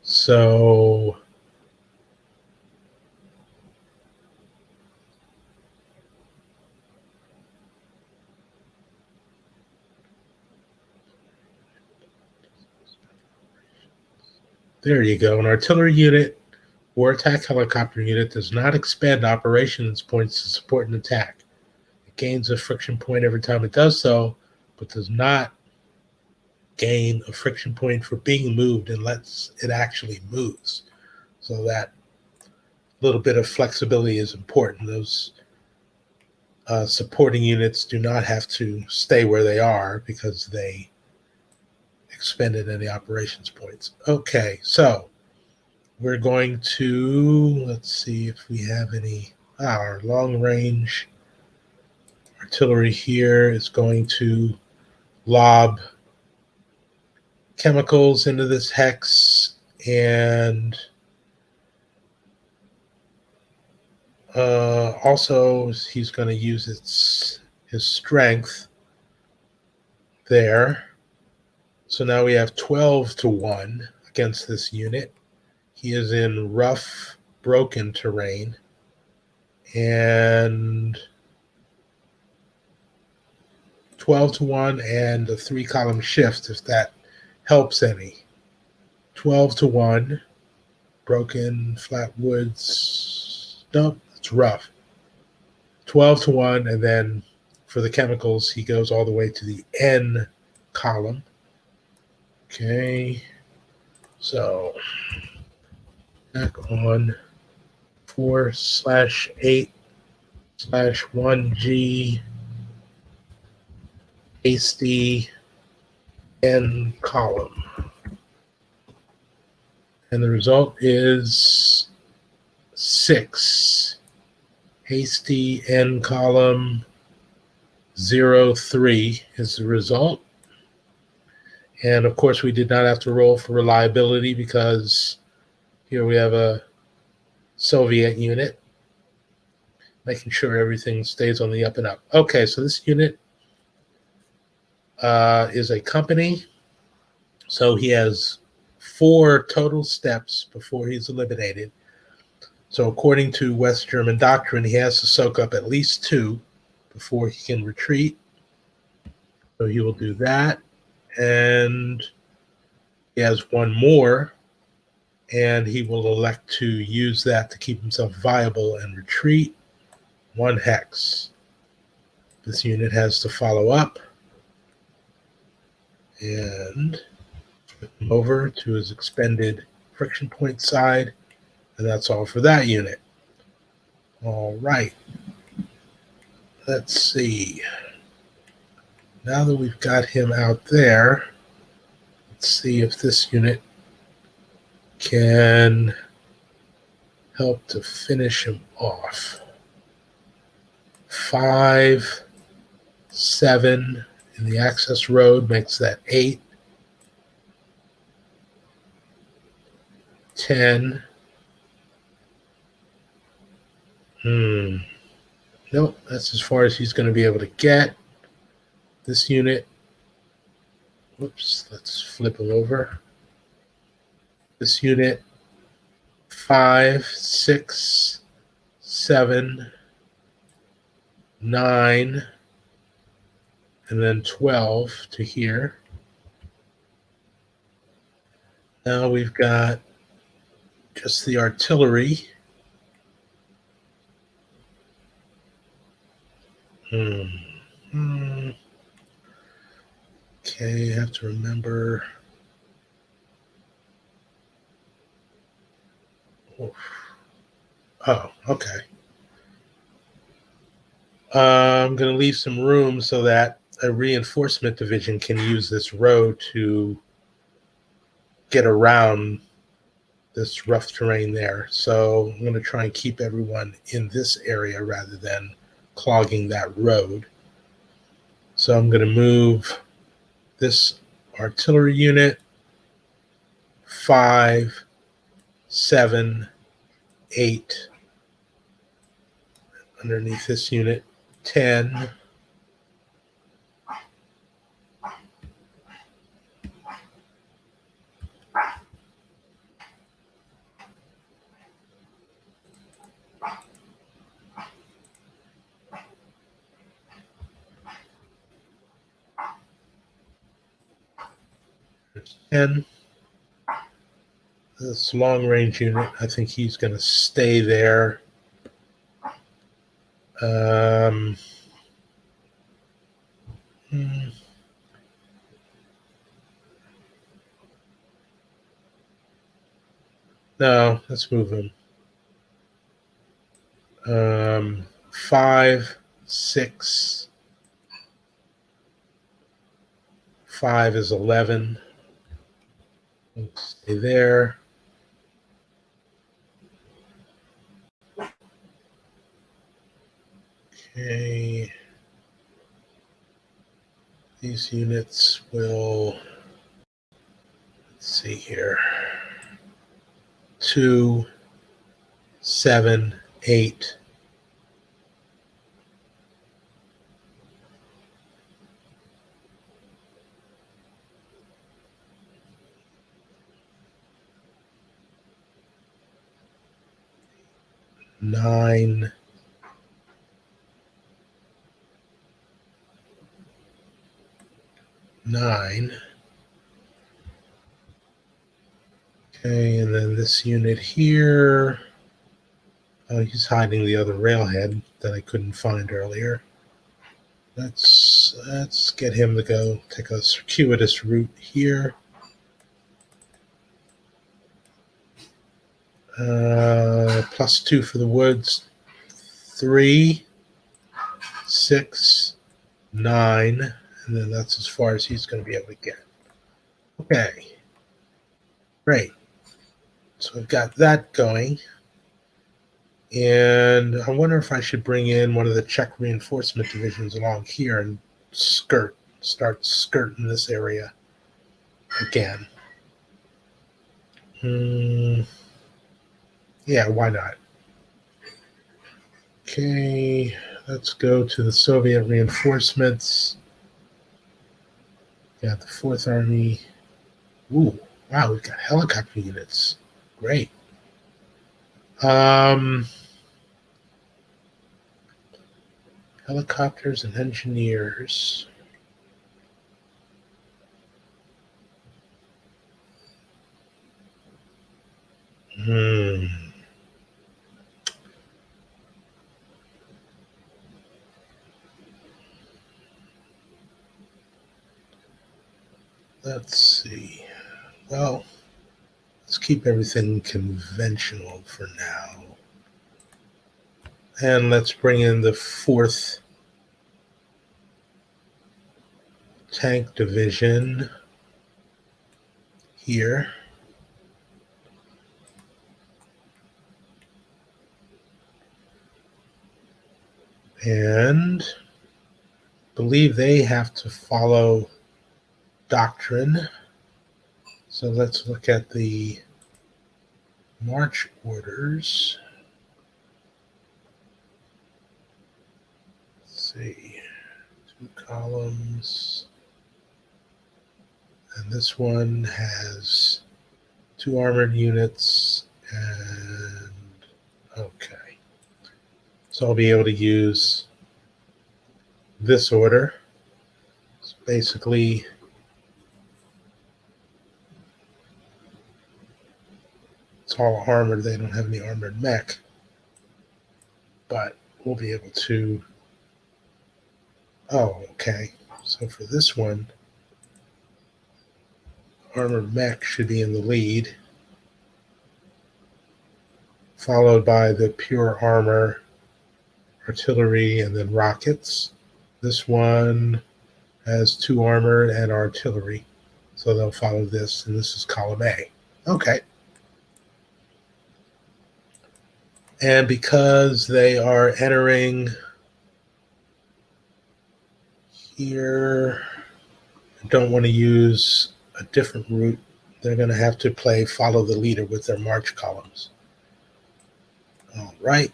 So there you go. An artillery unit or attack helicopter unit does not expend operations points to support an attack. It gains a friction point every time it does so, but does not gain a friction point for being moved unless it actually moves. So that little bit of flexibility is important. Those supporting units do not have to stay where they are because they expended any operations points. Okay, so we're going to, let's see if we have any, our long range artillery here is going to lob chemicals into this hex, and also he's going to use his strength there. So now we have 12-1 against this unit. He is in rough, broken terrain, and 12-1 and a 3-column shift, if that helps any. 12-1, broken, flat woods. Nope, it's rough. 12-1, and then for the chemicals, he goes all the way to the N column. Okay, so back on 4/8/1G hasty N column. And the result is 6. Hasty N column 0-3 is the result. And of course, we did not have to roll for reliability because here we have a Soviet unit, making sure everything stays on the up and up. Okay, so this unit is a company. So he has 4 total steps before he's eliminated. So according to West German doctrine, he has to soak up at least 2 before he can retreat. So he will do that. And he has 1 more, and he will elect to use that to keep himself viable and retreat 1 hex. This unit has to follow up and flip him over to his expended friction point side, and that's all for that unit. All right. Let's see. Now that we've got him out there, let's see if this unit can help to finish him off. 5, 7 in the access road makes that 8. 10. Nope, that's as far as he's going to be able to get. This unit, whoops, let's flip him over. This unit 5, 6, 7, 9, and then 12 to here. Now we've got just the artillery. Okay, I have to remember. Oh, okay. I'm going to leave some room so that a reinforcement division can use this road to get around this rough terrain there. So I'm going to try and keep everyone in this area rather than clogging that road. So I'm going to move this artillery unit 5, 7, 8 underneath this unit 10. And this long range unit, I think he's going to stay there. No, let's move him. 5, 6. 5 is 11. Stay there. Okay. These units will, let's see here, 2, 7, 8. Nine, 9. Okay, and then this unit here. Oh, he's hiding the other railhead that I couldn't find earlier. Let's get him to go take a circuitous route here. +2 for the woods. 3, 6, 9, and then that's as far as he's going to be able to get. Okay, great. So we've got that going. And I wonder if I should bring in one of the Czech reinforcement divisions along here and start skirting this area again. Yeah, why not? Okay, let's go to the Soviet reinforcements. Got the 4th Army. Ooh, wow, we've got helicopter units. Great. Helicopters and engineers. Let's see. Well, let's keep everything conventional for now. And let's bring in the 4th Tank Division here. And I believe they have to follow doctrine. So let's look at the march orders. Let's see, 2 columns. And this one has 2 armored units, and okay. So I'll be able to use this order. So basically, it's all armored. They don't have any armored mech, but we'll be able to. Oh, okay. So for this one, armored mech should be in the lead, followed by the pure armor, artillery, and then rockets. This one has 2 armor and artillery, so they'll follow this, and this is column A. Okay. And because they are entering here, I don't want to use a different route. They're going to have to play follow the leader with their march columns. All right.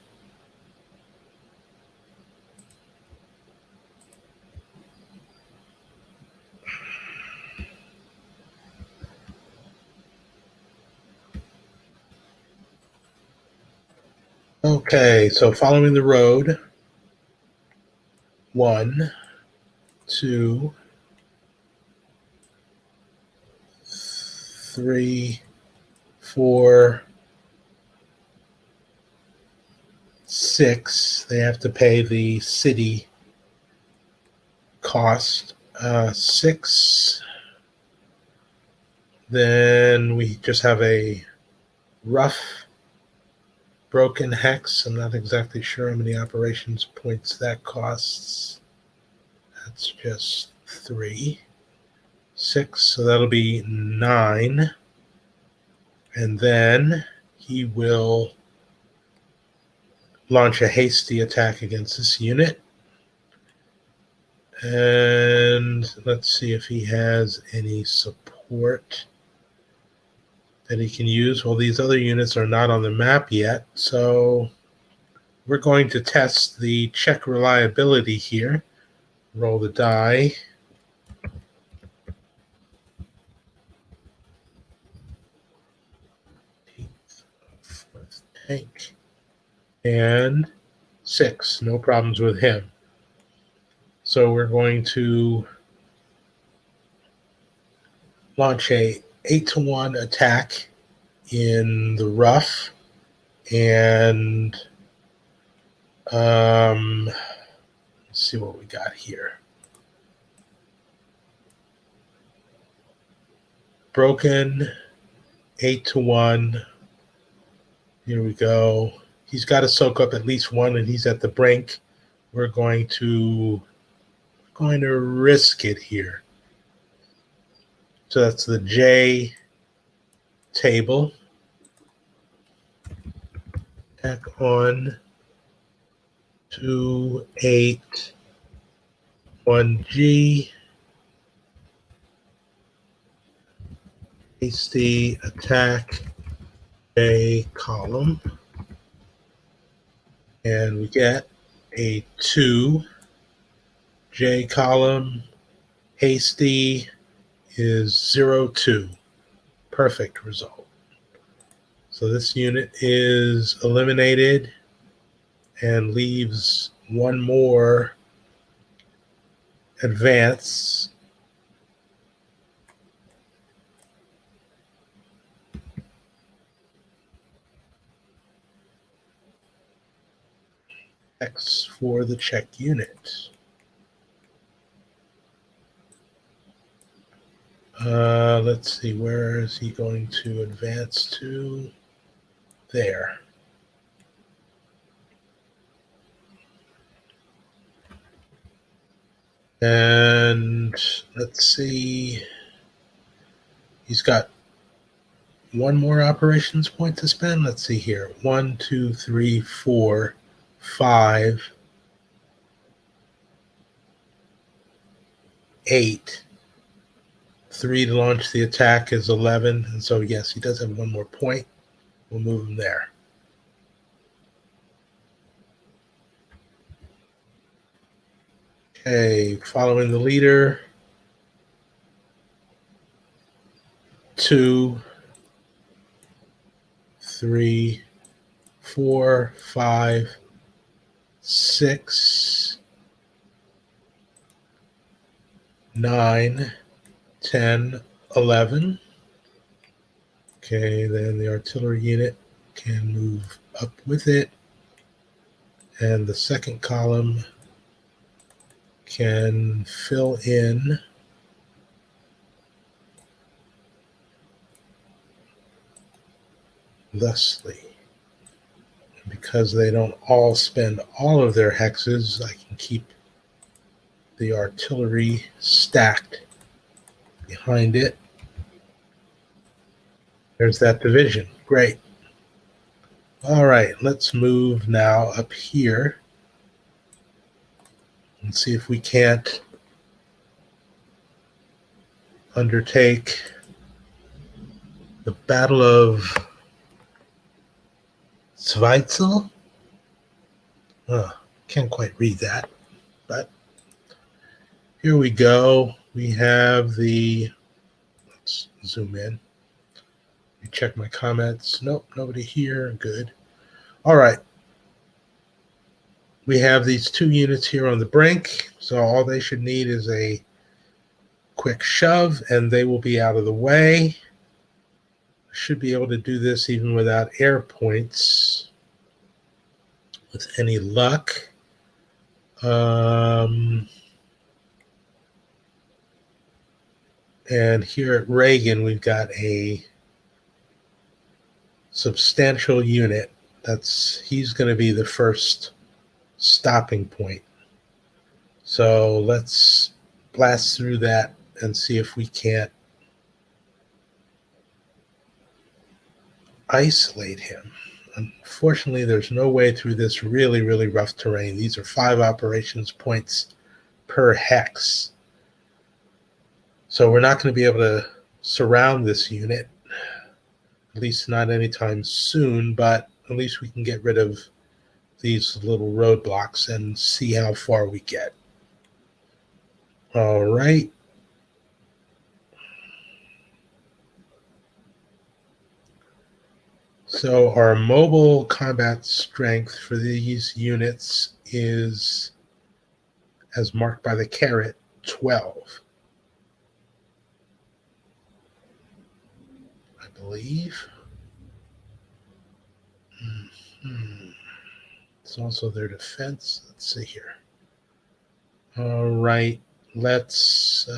Okay, so following the road, 1, 2, 3, 4, 6. They have to pay the city cost. 6. Then we just have a rough broken hex. I'm not exactly sure how many operations points that costs. That's just 3. 6, so that'll be 9. And then he will launch a hasty attack against this unit. And let's see if he has any support that he can use. Well, these other units are not on the map yet, so we're going to test the check reliability here. Roll the die. Tank. And 6. No problems with him. So we're going to launch a 8-to-1 attack in the rough, and let's see what we got here. Broken 8-to-1. Here we go. He's got to soak up at least 1, and he's at the brink. We're going to risk it here. So that's the J table. Back on 2, 8, 1G. Hasty attack J column. And we get a 2. J column hasty is 0-2. Perfect result. So this unit is eliminated and leaves 1 more advance. X for the check unit. Let's see, where is he going to advance to? There. And let's see, he's got 1 more operations point to spend. Let's see here. 1, 2, 3, 4, 5, 8. 3 to launch the attack is 11. And so, yes, he does have 1 more point. We'll move him there. Okay, following the leader. 2, 3, 4, 5, 6, 9, 10, 11. Okay, then the artillery unit can move up with it, and the second column can fill in thusly. Because they don't all spend all of their hexes, I can keep the artillery stacked behind it. There's that division. Great. All right, let's move now up here and see if we can't undertake the Battle of Zweitzel. Can't quite read that, but here we go. We have the, let's zoom in. Check my comments. Nope, nobody here. Good. All right. We have these two units here on the brink, so all they should need is a quick shove, and they will be out of the way. I should be able to do this even without air points, with any luck. And here at Reagan, we've got a substantial unit. He's going to be the first stopping point. So let's blast through that and see if we can't isolate him. Unfortunately, there's no way through this really, really rough terrain. These are 5 operations points per hex. So we're not going to be able to surround this unit, at least not anytime soon, but at least we can get rid of these little roadblocks and see how far we get. All right. So our mobile combat strength for these units is, as marked by the caret, 12. I believe. It's also their defense. Let's see here. All right, let's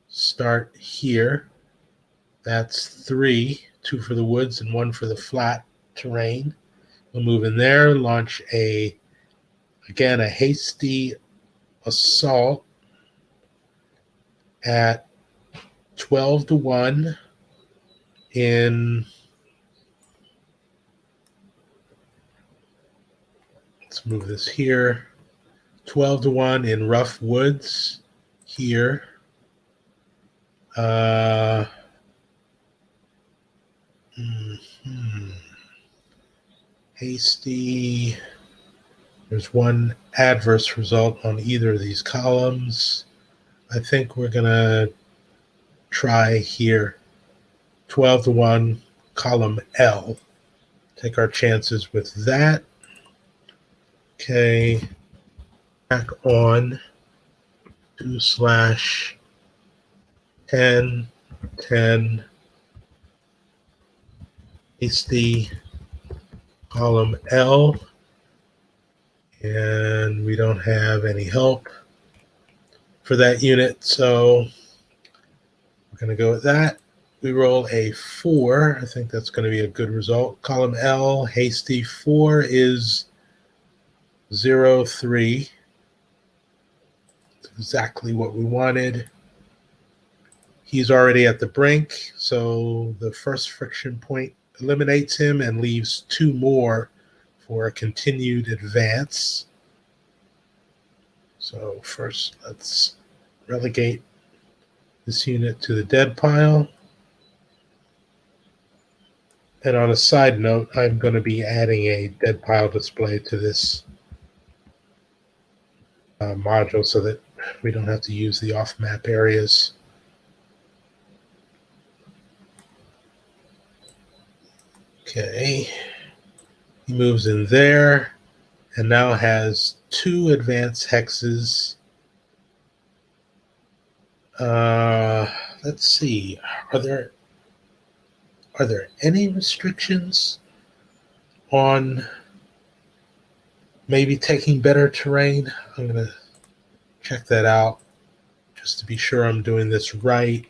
start here. That's 3, 2 for the woods and 1 for the flat terrain. We'll move in there, launch again, a hasty assault at 12-1 in, let's move this here, 12-1 in rough woods here. Hasty. There's one adverse result on either of these columns. I think we're going to try here 12-1, column L. Take our chances with that. Okay. Back on 2/10, 10, hasty, column L, and we don't have any help for that unit, so we're going to go with that. We roll a 4. I think that's going to be a good result. Column L, hasty 4 is 0-3. That's exactly what we wanted. He's already at the brink, so the first friction point eliminates him and leaves 2 more for a continued advance. So first, let's relegate this unit to the dead pile. And on a side note, I'm going to be adding a dead pile display to this module so that we don't have to use the off-map areas. Okay. He moves in there and now has 2 advanced hexes. Let's see. Are there any restrictions on maybe taking better terrain? I'm going to check that out just to be sure I'm doing this right.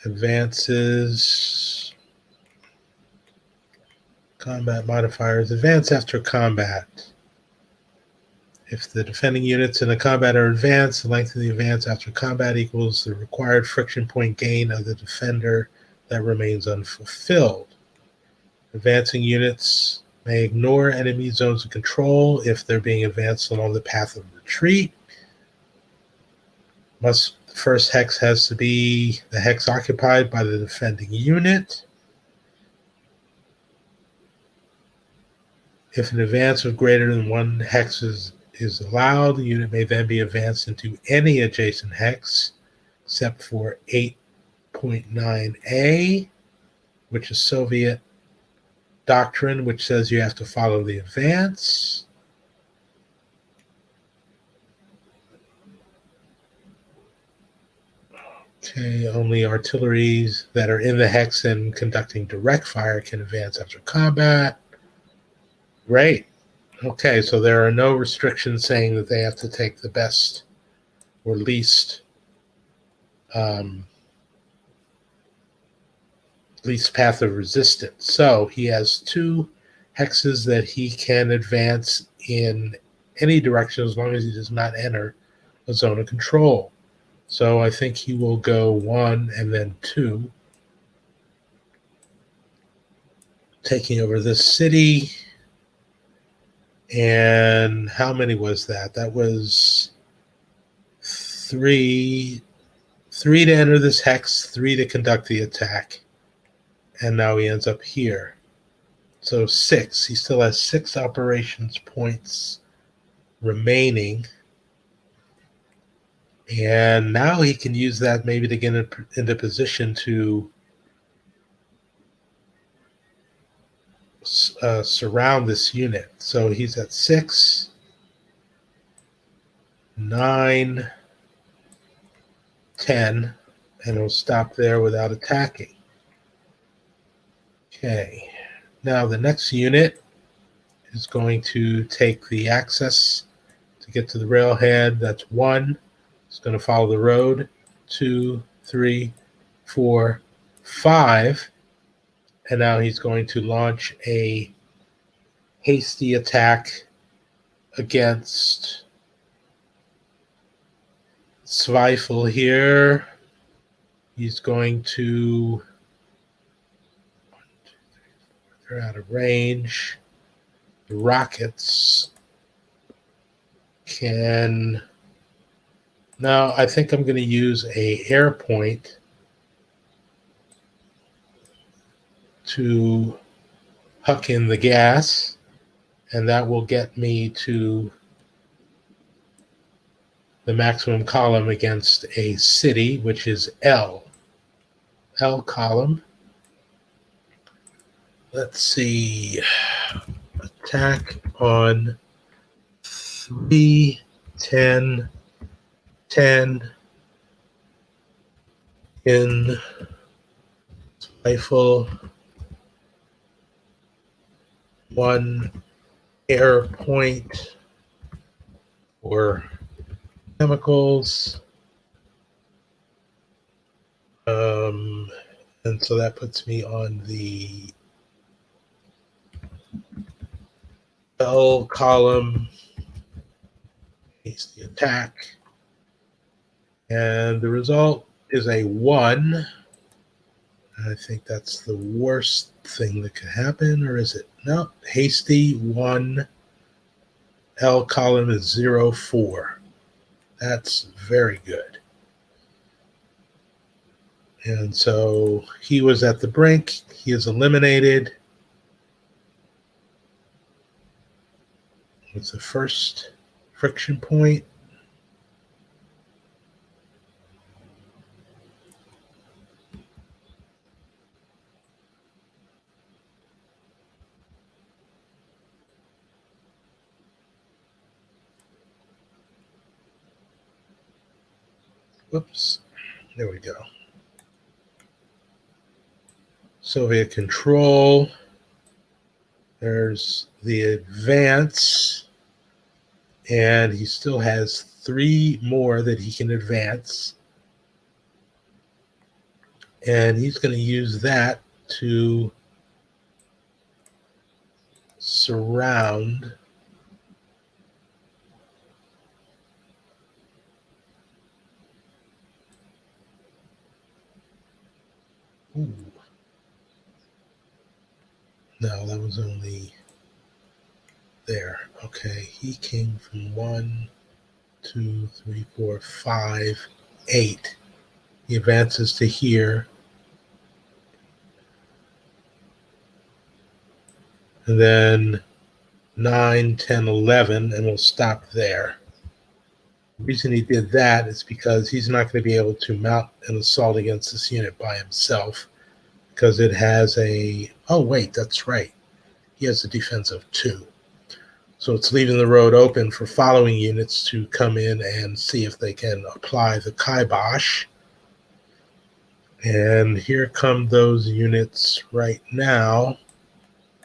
Advances, combat modifiers, advance after combat. If the defending units in a combat are advanced, the length of the advance after combat equals the required friction point gain of the defender that remains unfulfilled. Advancing units may ignore enemy zones of control if they're being advanced along the path of retreat. The first hex has to be the hex occupied by the defending unit. If an advance of greater than 1 hex is allowed, the unit may then be advanced into any adjacent hex, except for 8.9a, which is Soviet doctrine, which says you have to follow the advance. Okay, only artilleries that are in the hex and conducting direct fire can advance after combat. Great. Okay, so there are no restrictions saying that they have to take the best or least path of resistance. So he has 2 hexes that he can advance in any direction as long as he does not enter a zone of control. So I think he will go 1 and then 2, taking over this city. And how many was that? That was 3 to enter this hex, 3 to conduct the attack. And now he ends up here. So 6. He still has 6 operations points remaining. And now he can use that maybe to get into position to surround this unit. So he's at 6, 9, 10, and he'll stop there without attacking. Okay. Now the next unit is going to take the access to get to the railhead. That's 1. It's going to follow the road. 2, 3, 4, 5. And now he's going to launch a hasty attack against Zweifel here. He's going to... They're out of range. The rockets can... Now I think I'm going to use a air point to huck in the gas, and that will get me to the maximum column against a city, which is L column. Let's see. Attack on 3, 10, 10 in rifle, 1 air point for chemicals. And so that puts me on the L column. Hasty attack. And the result is a 1. I think that's the worst thing that could happen, or is it? No, hasty 1. L column is 0, 4. That's very good. And so he was at the brink. He is eliminated with the first friction point. Whoops. There we go. Soviet control. There's the advance. And he still has 3 more that he can advance. And he's going to use that to surround Ooh. No, that was only there. Okay, he came from 1, 2, 3, 4, 5, 8. He advances to here. And then 9, 10, 11, and we'll stop there. The reason he did that is because he's not going to be able to mount an assault against this unit by himself because it has a, oh wait, that's right. He has a defense of 2. So it's leaving the road open for following units to come in and see if they can apply the kibosh. And here come those units right now.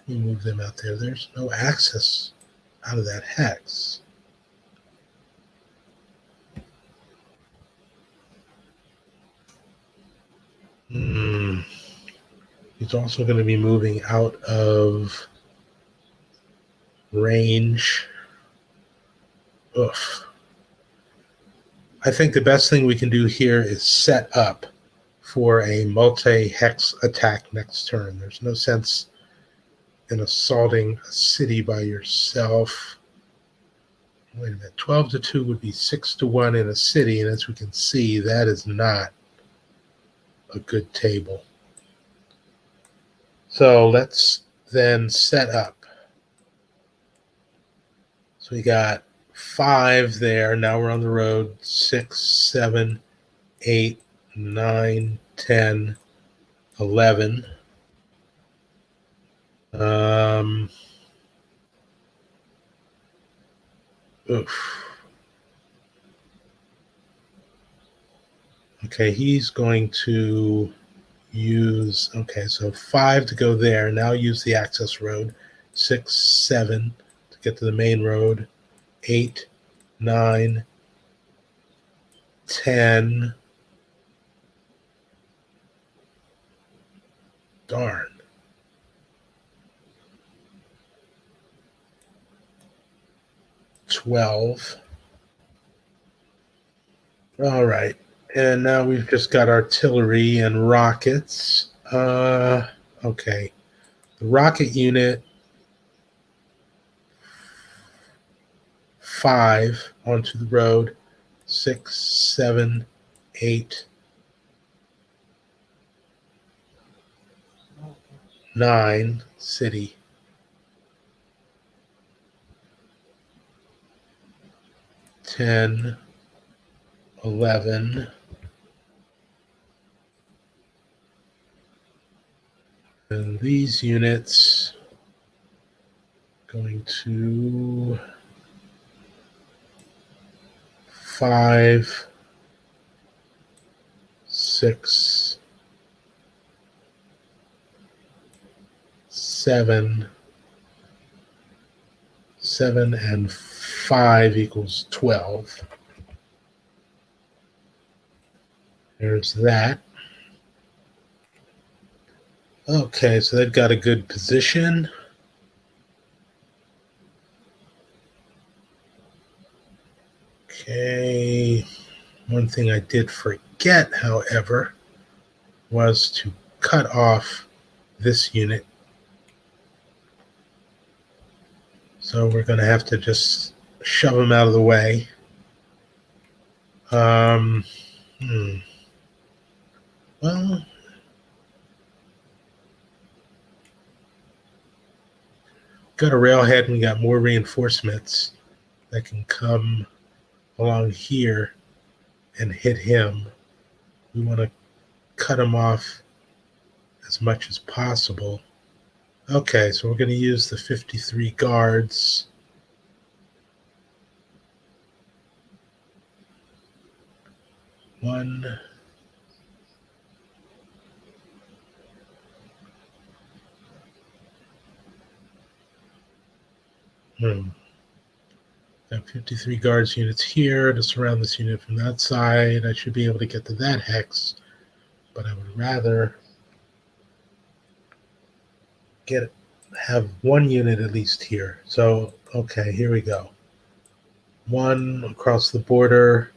Let me move them out there. There's no access out of that hex. He's also going to be moving out of range. Oof. I think the best thing we can do here is set up for a multi-hex attack next turn. There's no sense in assaulting a city by yourself. Wait a minute. 12-2 would be 6-1 in a city, and as we can see, that is not a good table. So let's then set up. So we got 5 there. Now we're on the road. 6, 7, 8, 9, 10, 11. Oof. Okay, he's going to use, okay, so 5 to go there. Now use the access road. 6, 7 to get to the main road. 8, 9, 10. Darn. 12. All right. And now we've just got artillery and rockets. Okay. The rocket unit, 5 onto the road. 6, 7, 8, 9, city. 10, 11. And these units going to 5, 6, 7, 7 and 5 equals 12. There's that. Okay, so they've got a good position. Okay, one thing I did forget, however, was to cut off this unit. So we're going to have to just shove them out of the way. Well, got a railhead and we got more reinforcements that can come along here and hit him. We want to cut him off as much as possible. Okay, so we're going to use the 53 guards. 1. Got 53 guards units here to surround this unit from that side. I should be able to get to that hex, but I would rather have one unit at least here. So, okay, here we go. 1 across the border,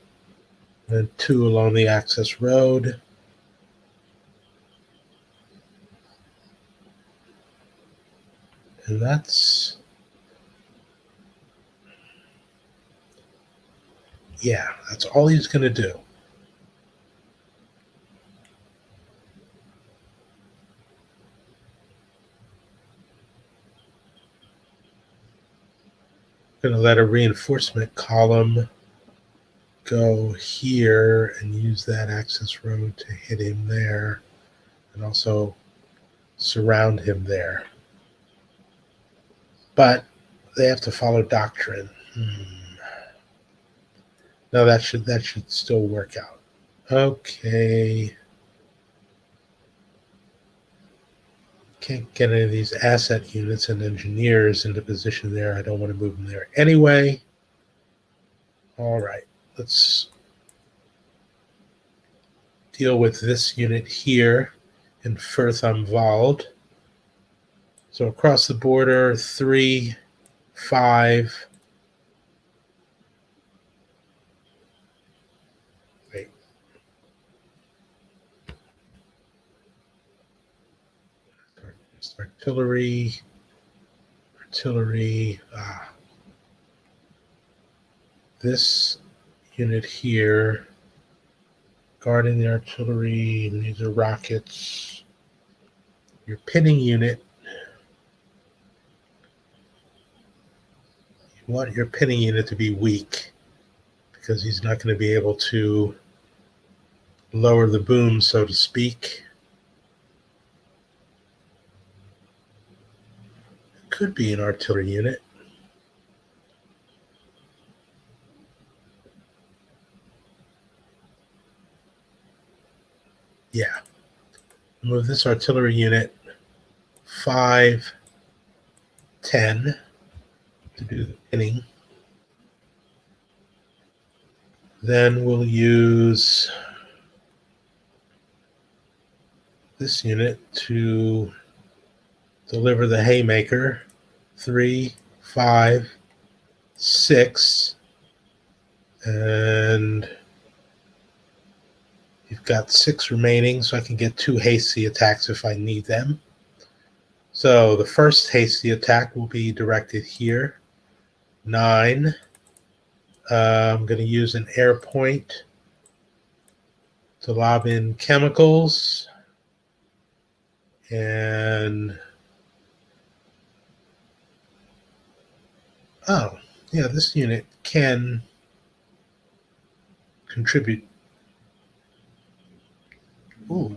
and 2 along the access road. And that's, yeah, that's all he's going to do. Going to let a reinforcement column go here and use that access road to hit him there and also surround him there. But they have to follow doctrine. No, that should still work out. Okay. Can't get any of these asset units and engineers into position there. I don't want to move them there anyway. All right, let's deal with this unit here in Firth am Wald. So across the border, 3, 5. Wait. Artillery. This unit here, guarding the artillery, these are rockets. Your pinning unit, you want your pinning unit to be weak because he's not going to be able to lower the boom, so to speak. It could be an artillery unit. Yeah. Move this artillery unit 5, 10 to do the pinning. Then we'll use this unit to deliver the haymaker. 3, 5, 6, and you've got 6 remaining, so I can get 2 hasty attacks if I need them. So the first hasty attack will be directed here. 9. I'm going to use an air point to lob in chemicals. And oh, yeah, this unit can contribute. Ooh.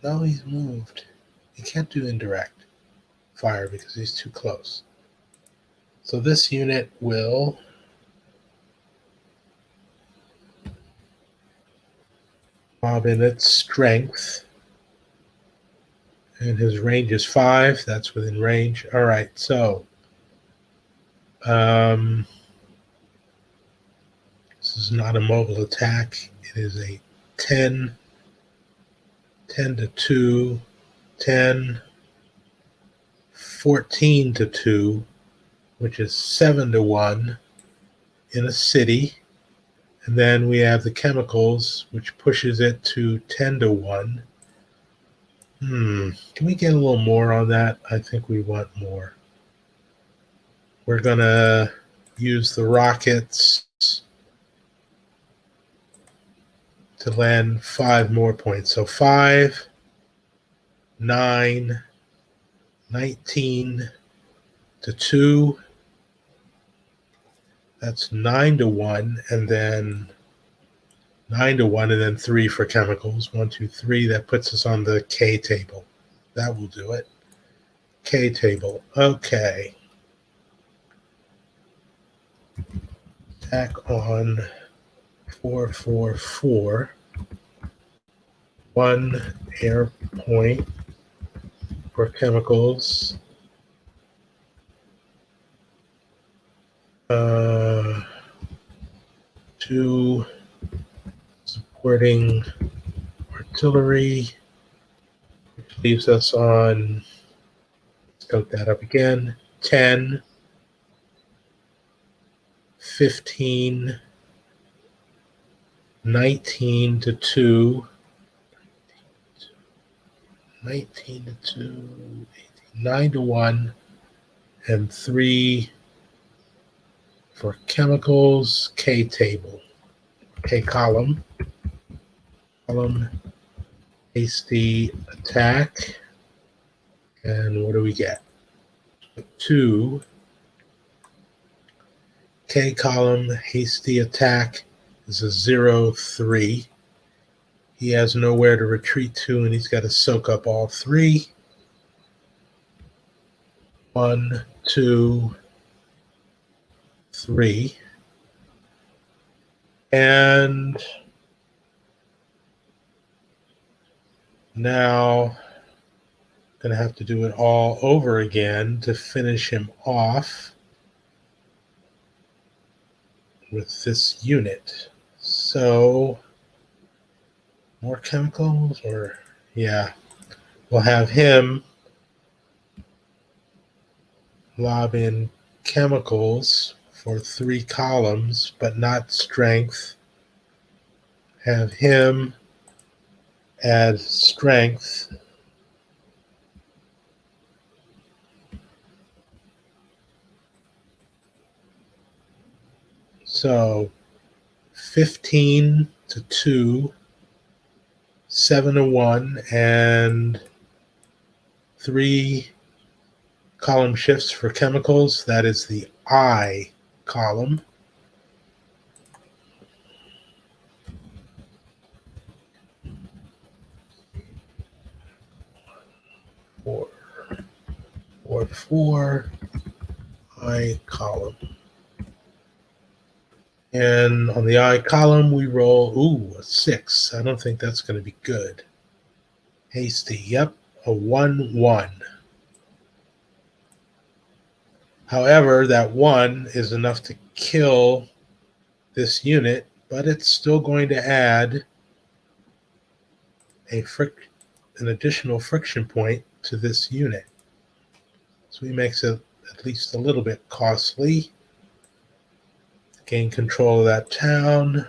No, he's moved. He can't do indirect fire because he's too close. So this unit will lob in its strength. And his range is 5. That's within range. All right, so this is not a mobile attack. It is a 10 to 2, 10, 14 to 2, which is 7 to 1 in a city. And then we have the chemicals, which pushes it to 10 to 1. Can we get a little more on that? I think we want more. We're going to use the rockets to land 5 more points. So 5, 9, 19 to 2. That's 9 to 1, and then 9 to 1, and then 3 for chemicals. 1, 2, 3. That puts us on the K table. That will do it. K table. Okay. Attack on 444. 1 air point for chemicals. 2 supporting artillery, which leaves us on, let's count that up again, 10, 15, 19 to 2, 19 to 2, 18, 9 to 1, and 3 for chemicals, K table, K column, hasty attack, and what do we get? 2, K column, hasty attack is a 0-3. He has nowhere to retreat to, and he's got to soak up all 3. 1, 2, 3. And now going to have to do it all over again to finish him off with this unit. So more chemicals, or yeah, we'll have him lob in chemicals for 3 columns, but not strength. Have him add strength. So 15 to 2, 7 to 1, and 3 column shifts for chemicals. That is the I column. Four, I column. And on the I column, we roll, a 6. I don't think that's going to be good. Hasty, yep, a 1-1. However, that 1 is enough to kill this unit, but it's still going to add an additional friction point to this unit. So he makes it at least a little bit costly. Gain control of that town.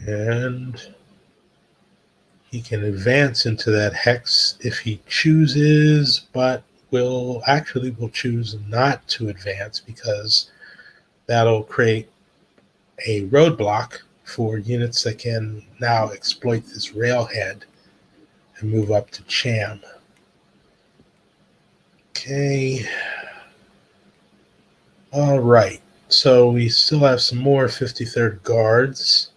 And he can advance into that hex if he chooses, but will choose not to advance because that'll create a roadblock for units that can now exploit this railhead and move up to Cham. Okay. All right. So we still have some more 53rd Guards.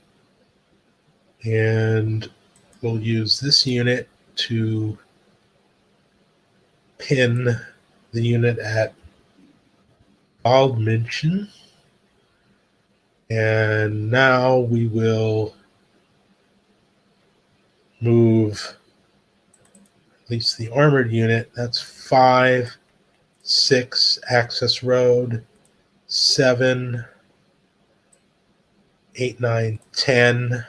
And we'll use this unit to pin the unit at Waldmünchen. And now we will move at least the armored unit. That's 5, 6, access road, 7, 8, 9, 10.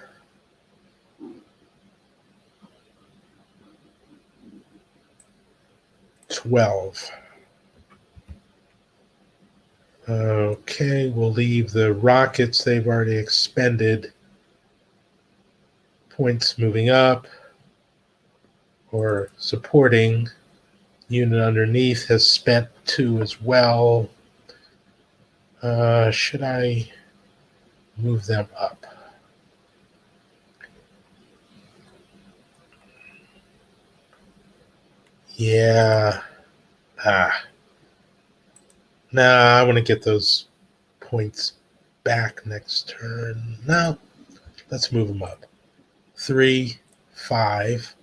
12. Okay, we'll leave the rockets. They've already expended points moving up or supporting. Unit underneath has spent 2 as well. Should I move them up? Yeah. Nah, I want to get those points back next turn. No, let's move them up. 3, 5.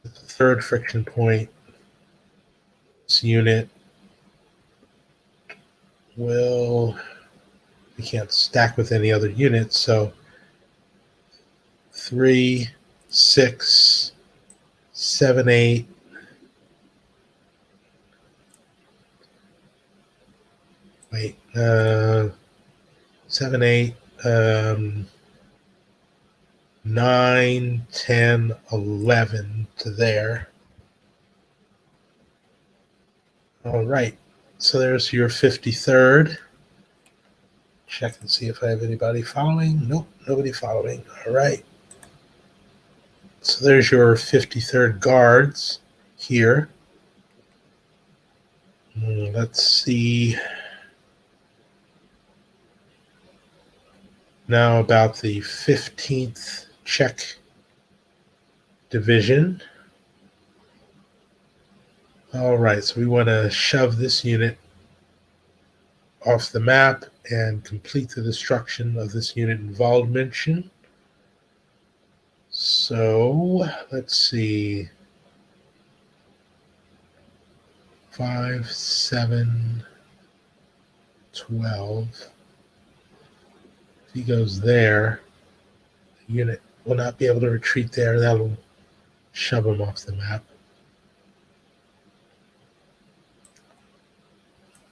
The third friction point, this unit we can't stack with any other units, so 3, 6, 7, 8. Wait, 7, 8, 9, 10, 11 to there. All right, so there's your 53rd. Check and see if I have anybody following. Nope, nobody following. All right. So there's your 53rd guards here. Let's see now about the 15th Czech division. All right, so we want to shove this unit off the map and complete the destruction of this unit in Waldmünchen. So let's see. 5, 7, 12. If he goes there, the unit will not be able to retreat there. That'll shove him off the map.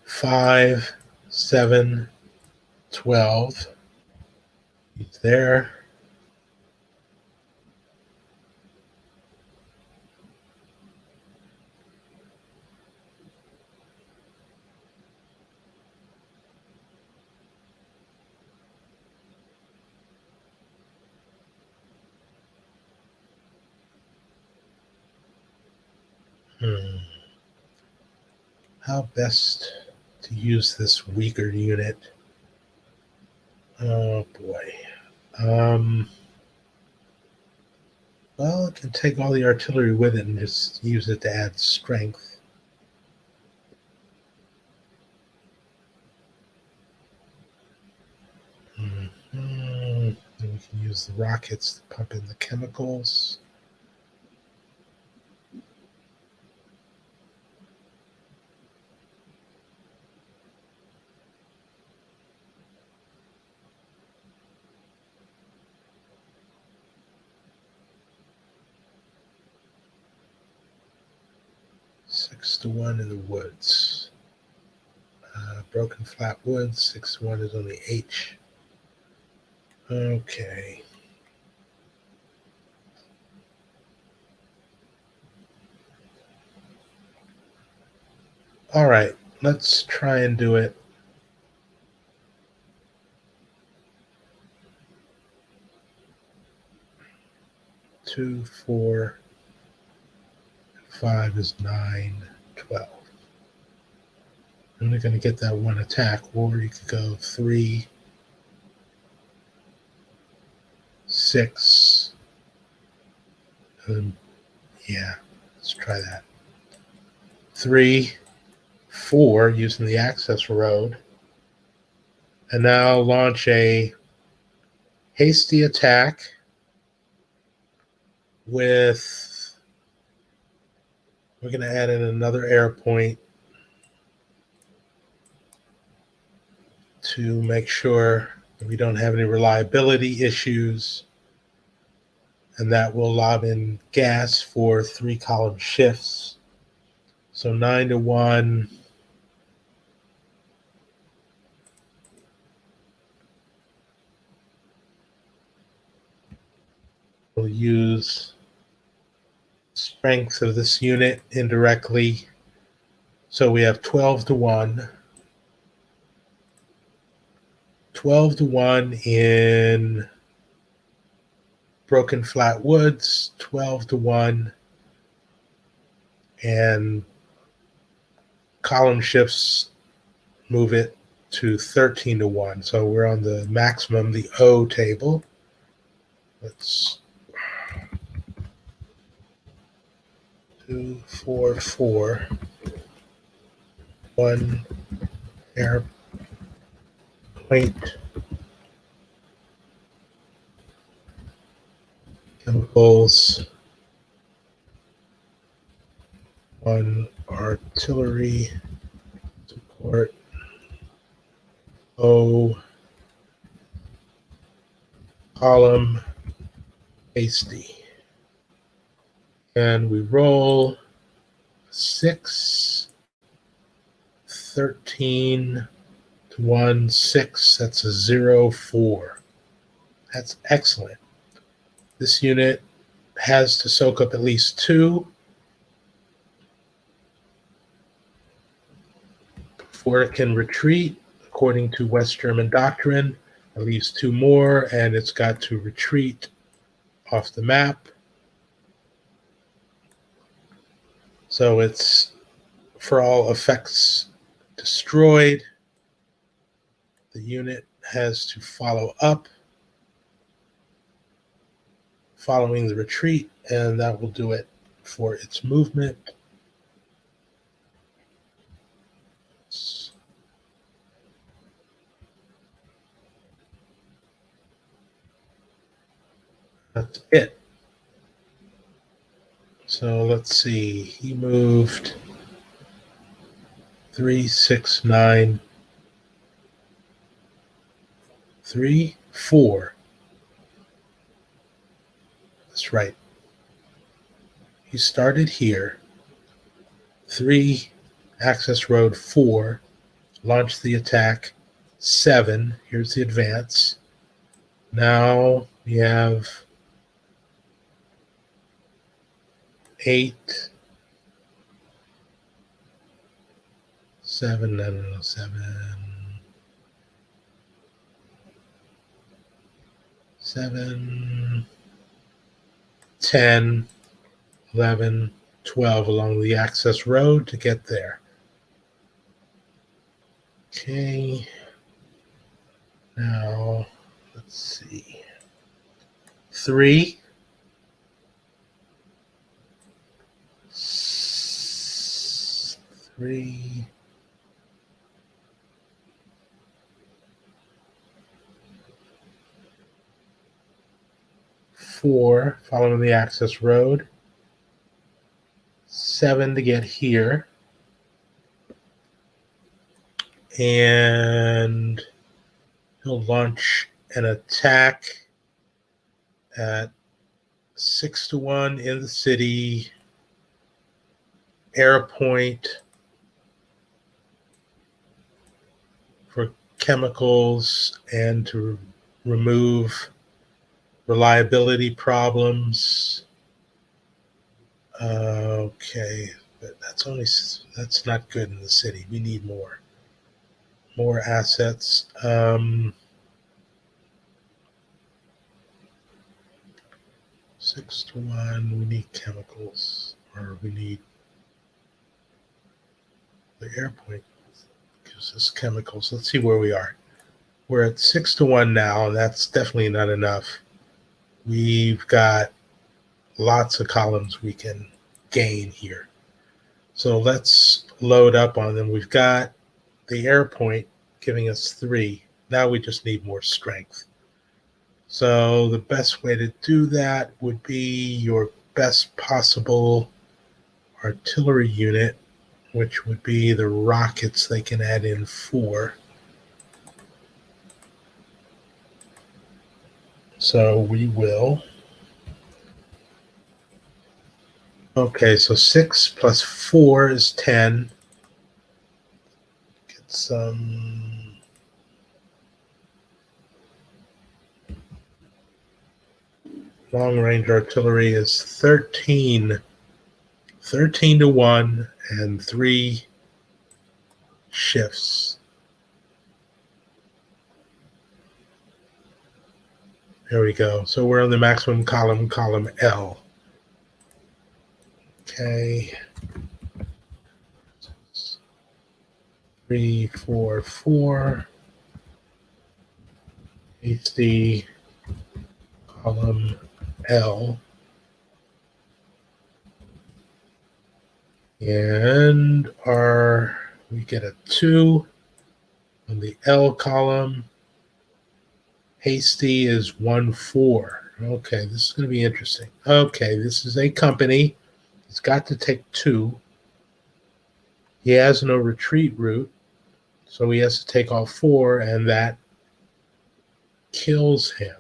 5, 7, 12. He's there. How best to use this weaker unit? Oh boy. Well, it can take all the artillery with it and just use it to add strength. And we can use the rockets to pump in the chemicals. Six to 1 in the woods. Broken flat woods, 6 to 1 is on the H. Okay. All right, let's try and do it. 2, 4, 5 is 9, 12. I'm only going to get that one attack, or you could go 3, 6. Yeah, let's try that. 3, 4 using the access road. And now launch a hasty attack with, we're going to add in another air point to make sure that we don't have any reliability issues, and that will lob in gas for 3 column shifts. So 9 to 1. We'll use strength of this unit indirectly. So we have 12 to 1. 12 to 1 in broken flat woods, 12 to 1, and column shifts move it to 13 to 1. So we're on the maximum, the O table. Let's 2, 4, 4. 1 air point chemicals, 1 artillery support, O column hasty. And we roll 6, 13 to 1, 6. That's a 0, 4. That's excellent. This unit has to soak up at least 2 before it can retreat, according to West German doctrine. At least 2 more, and it's got to retreat off the map. So it's, for all effects, destroyed. The unit has to follow up, following the retreat, and that will do it for its movement. That's it. So let's see. He moved 3, 6, 9, 3, 4. That's right. He started here. 3, access road 4, launched the attack. 7, here's the advance. Now we have 8, 7, 7, 10, 11, 12 along the access road to get there. Okay. Now, let's see. 3, 3, 4, following the access road. 7 to get here. And he'll launch an attack at 6 to 1 in the city. Air point for chemicals and to remove reliability problems. Okay, but that's not good in the city. We need more assets. 6 to 1. We need chemicals, or we need the airport gives us chemicals. Let's see where we are. We're at 6 to 1 now, and that's definitely not enough. We've got lots of columns we can gain here. So let's load up on them. We've got the air point giving us 3. Now we just need more strength. So the best way to do that would be your best possible artillery unit, which would be the rockets. They can add in 4. So we will. Okay, so 6 plus 4 is 10. Get some. Long-range artillery is 13. 13 to 1 and 3 shifts. There we go. So we're on the maximum column, column L. Okay. 3, 4, 4. HD column L. And we get a 2 on the L column. Hasty is 1, 4. Okay, this is going to be interesting. Okay, this is a company. He's got to take 2. He has no retreat route, so he has to take all 4, and that kills him.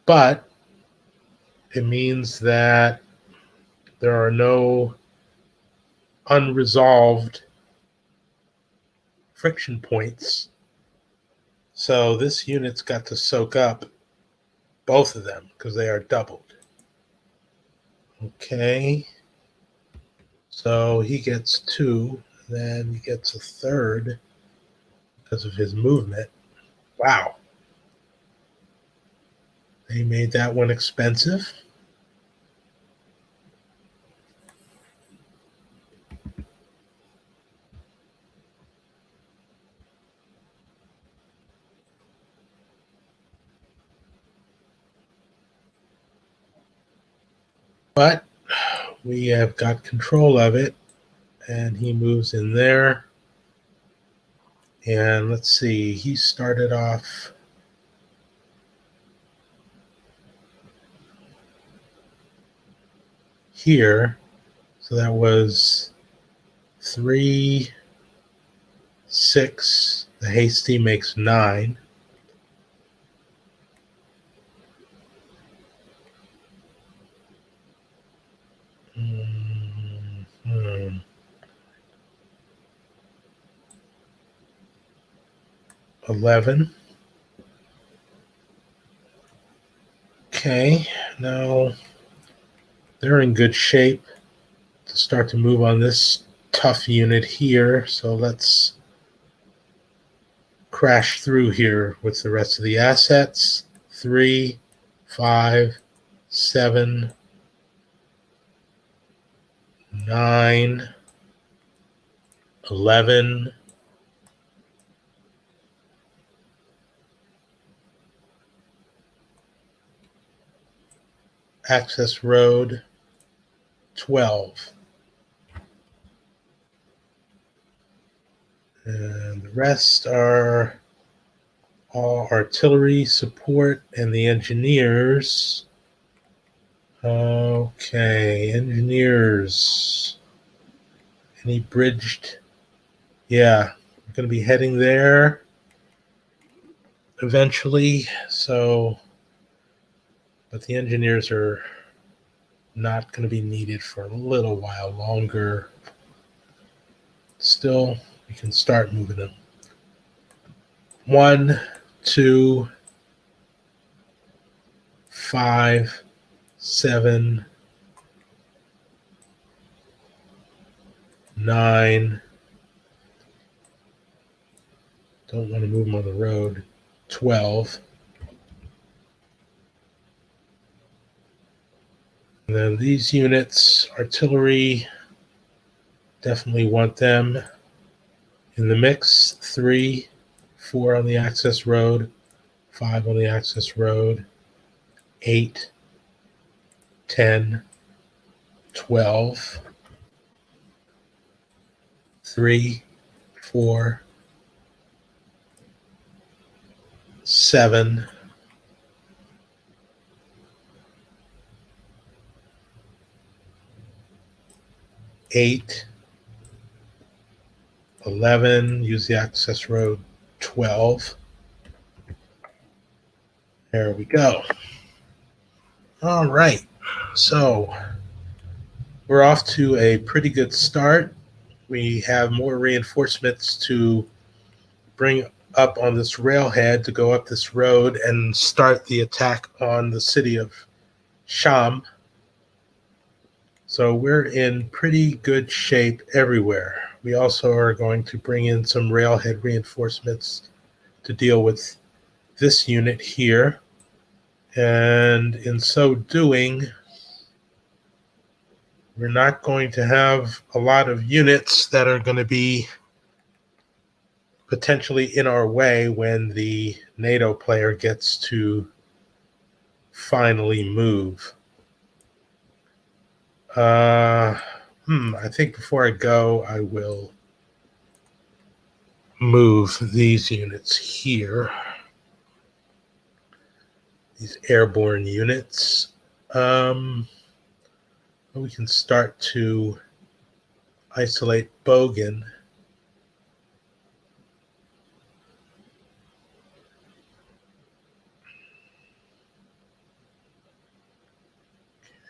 But it means that there are no unresolved friction points. So this unit's got to soak up both of them because they are doubled. Okay. So he gets 2, then he gets a 3rd because of his movement. Wow. They made that one expensive. But we have got control of it, and he moves in there. And let's see, he started off here. So that was 3, 6. The hasty makes 9. Mm-hmm. 11. Okay, now they're in good shape to start to move on this tough unit here. So let's crash through here with the rest of the assets. 3, 5, 7, 9, 11. Access road 12. And the rest are all artillery support and the engineers. Okay, engineers. Any bridged? Yeah, we're going to be heading there eventually. So, but the engineers are not going to be needed for a little while longer. Still, we can start moving them. 1, 2, 5, 7, 9. Don't want to move them on the road. 12. And then these units, artillery, definitely want them in the mix. 3, 4 on the access road, 5 on the access road, 8, 10, 12, 3, 4, 7, 8, 11, use the access road 12. There we go. All right. So we're off to a pretty good start. We have more reinforcements to bring up on this railhead to go up this road and start the attack on the city of Sham. So we're in pretty good shape everywhere. We also are going to bring in some railhead reinforcements to deal with this unit here. And in so doing, we're not going to have a lot of units that are going to be potentially in our way when the NATO player gets to finally move. I think before I go, I will move these units here. these airborne units. We can start to isolate Bogan.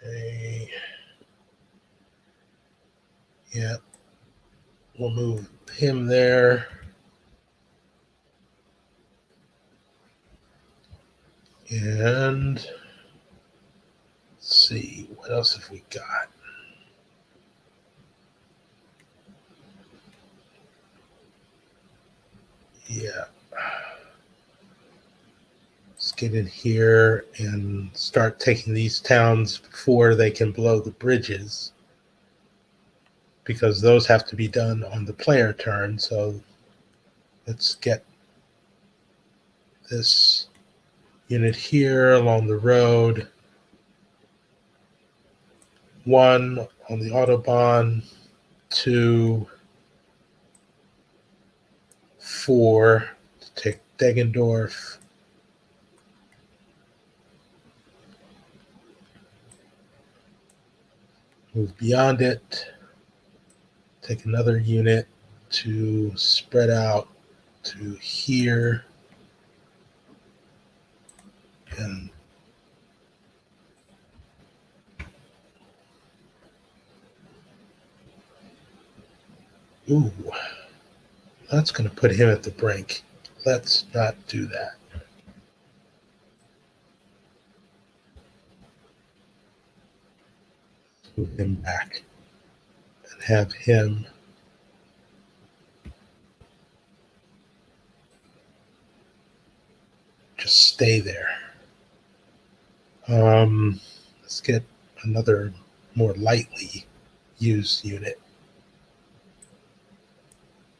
Okay. Yeah, we'll move him there. And let's see, what else have we got? Yeah. Let's get in here and start taking these towns before they can blow the bridges, because those have to be done on the player turn. So let's get this unit here along the road. 1 on the Autobahn, 2, 4 to take Deggendorf. Move beyond it. Take another unit to spread out to here. And ooh, that's going to put him at the brink. Let's not do that. Move him back and have him just stay there. Let's get another more lightly used unit.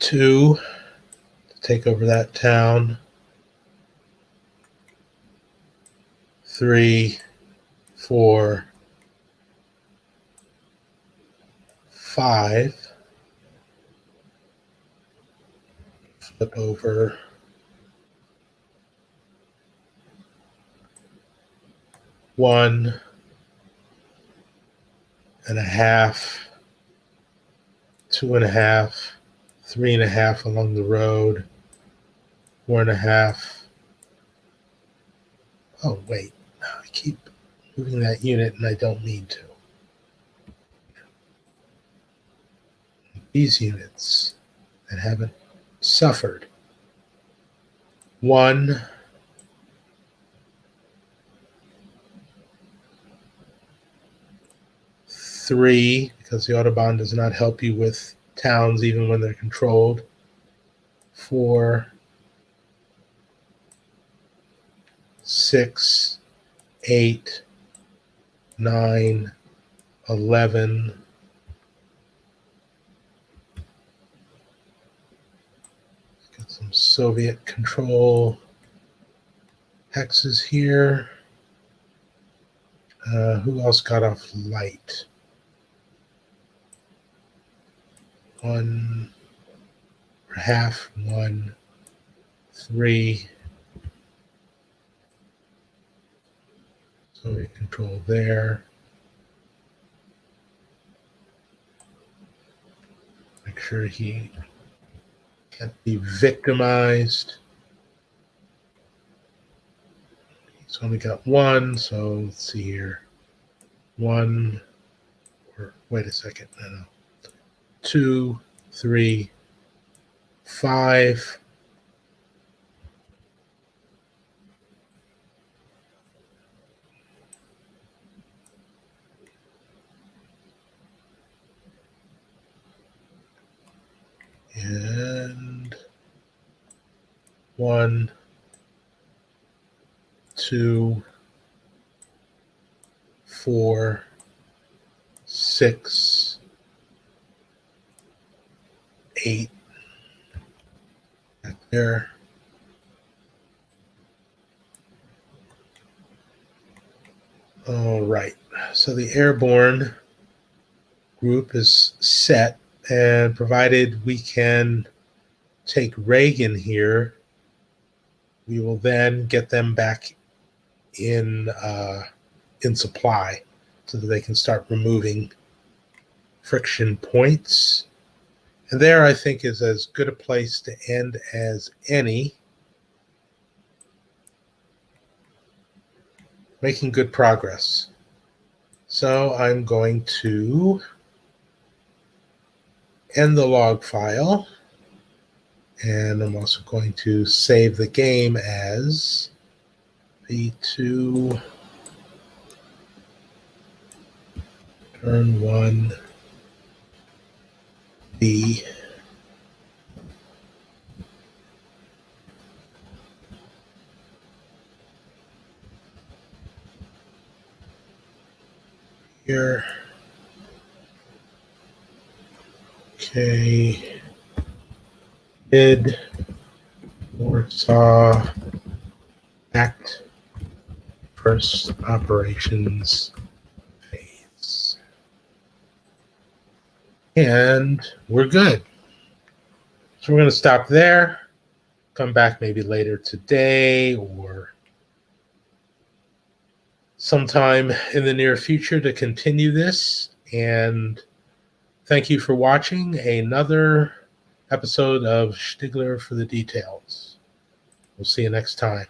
2 to take over that town. 3, 4, 5. Flip over. 1.5, 2.5, 3.5 along the road. 4.5. Oh, wait. I keep moving that unit and I don't mean to. These units that haven't suffered. 1, 3, because the Autobahn does not help you with towns even when they're controlled. 4, 6, 8, 9, 11. Got some Soviet control hexes here. Who else got off light? 1.5, 1, 3. Soviet control there. Make sure he can't be victimized. He's only got 1, so let's see here. 1, or wait a second, no. 2, 3, 5. And 1, 2, 4, 6, 8. Back there. All right. So the airborne group is set, and provided we can take Reagan here, we will then get them back in supply so that they can start removing friction points. And there, I think, is as good a place to end as any. Making good progress. So I'm going to end the log file, and I'm also going to save the game as V2 turn 1 B. Here. Okay. Mid Warsaw Act first operations phase. And we're good. So we're going to stop there, come back maybe later today or sometime in the near future to continue this. And thank you for watching another episode of Stiglr for the Details. We'll see you next time.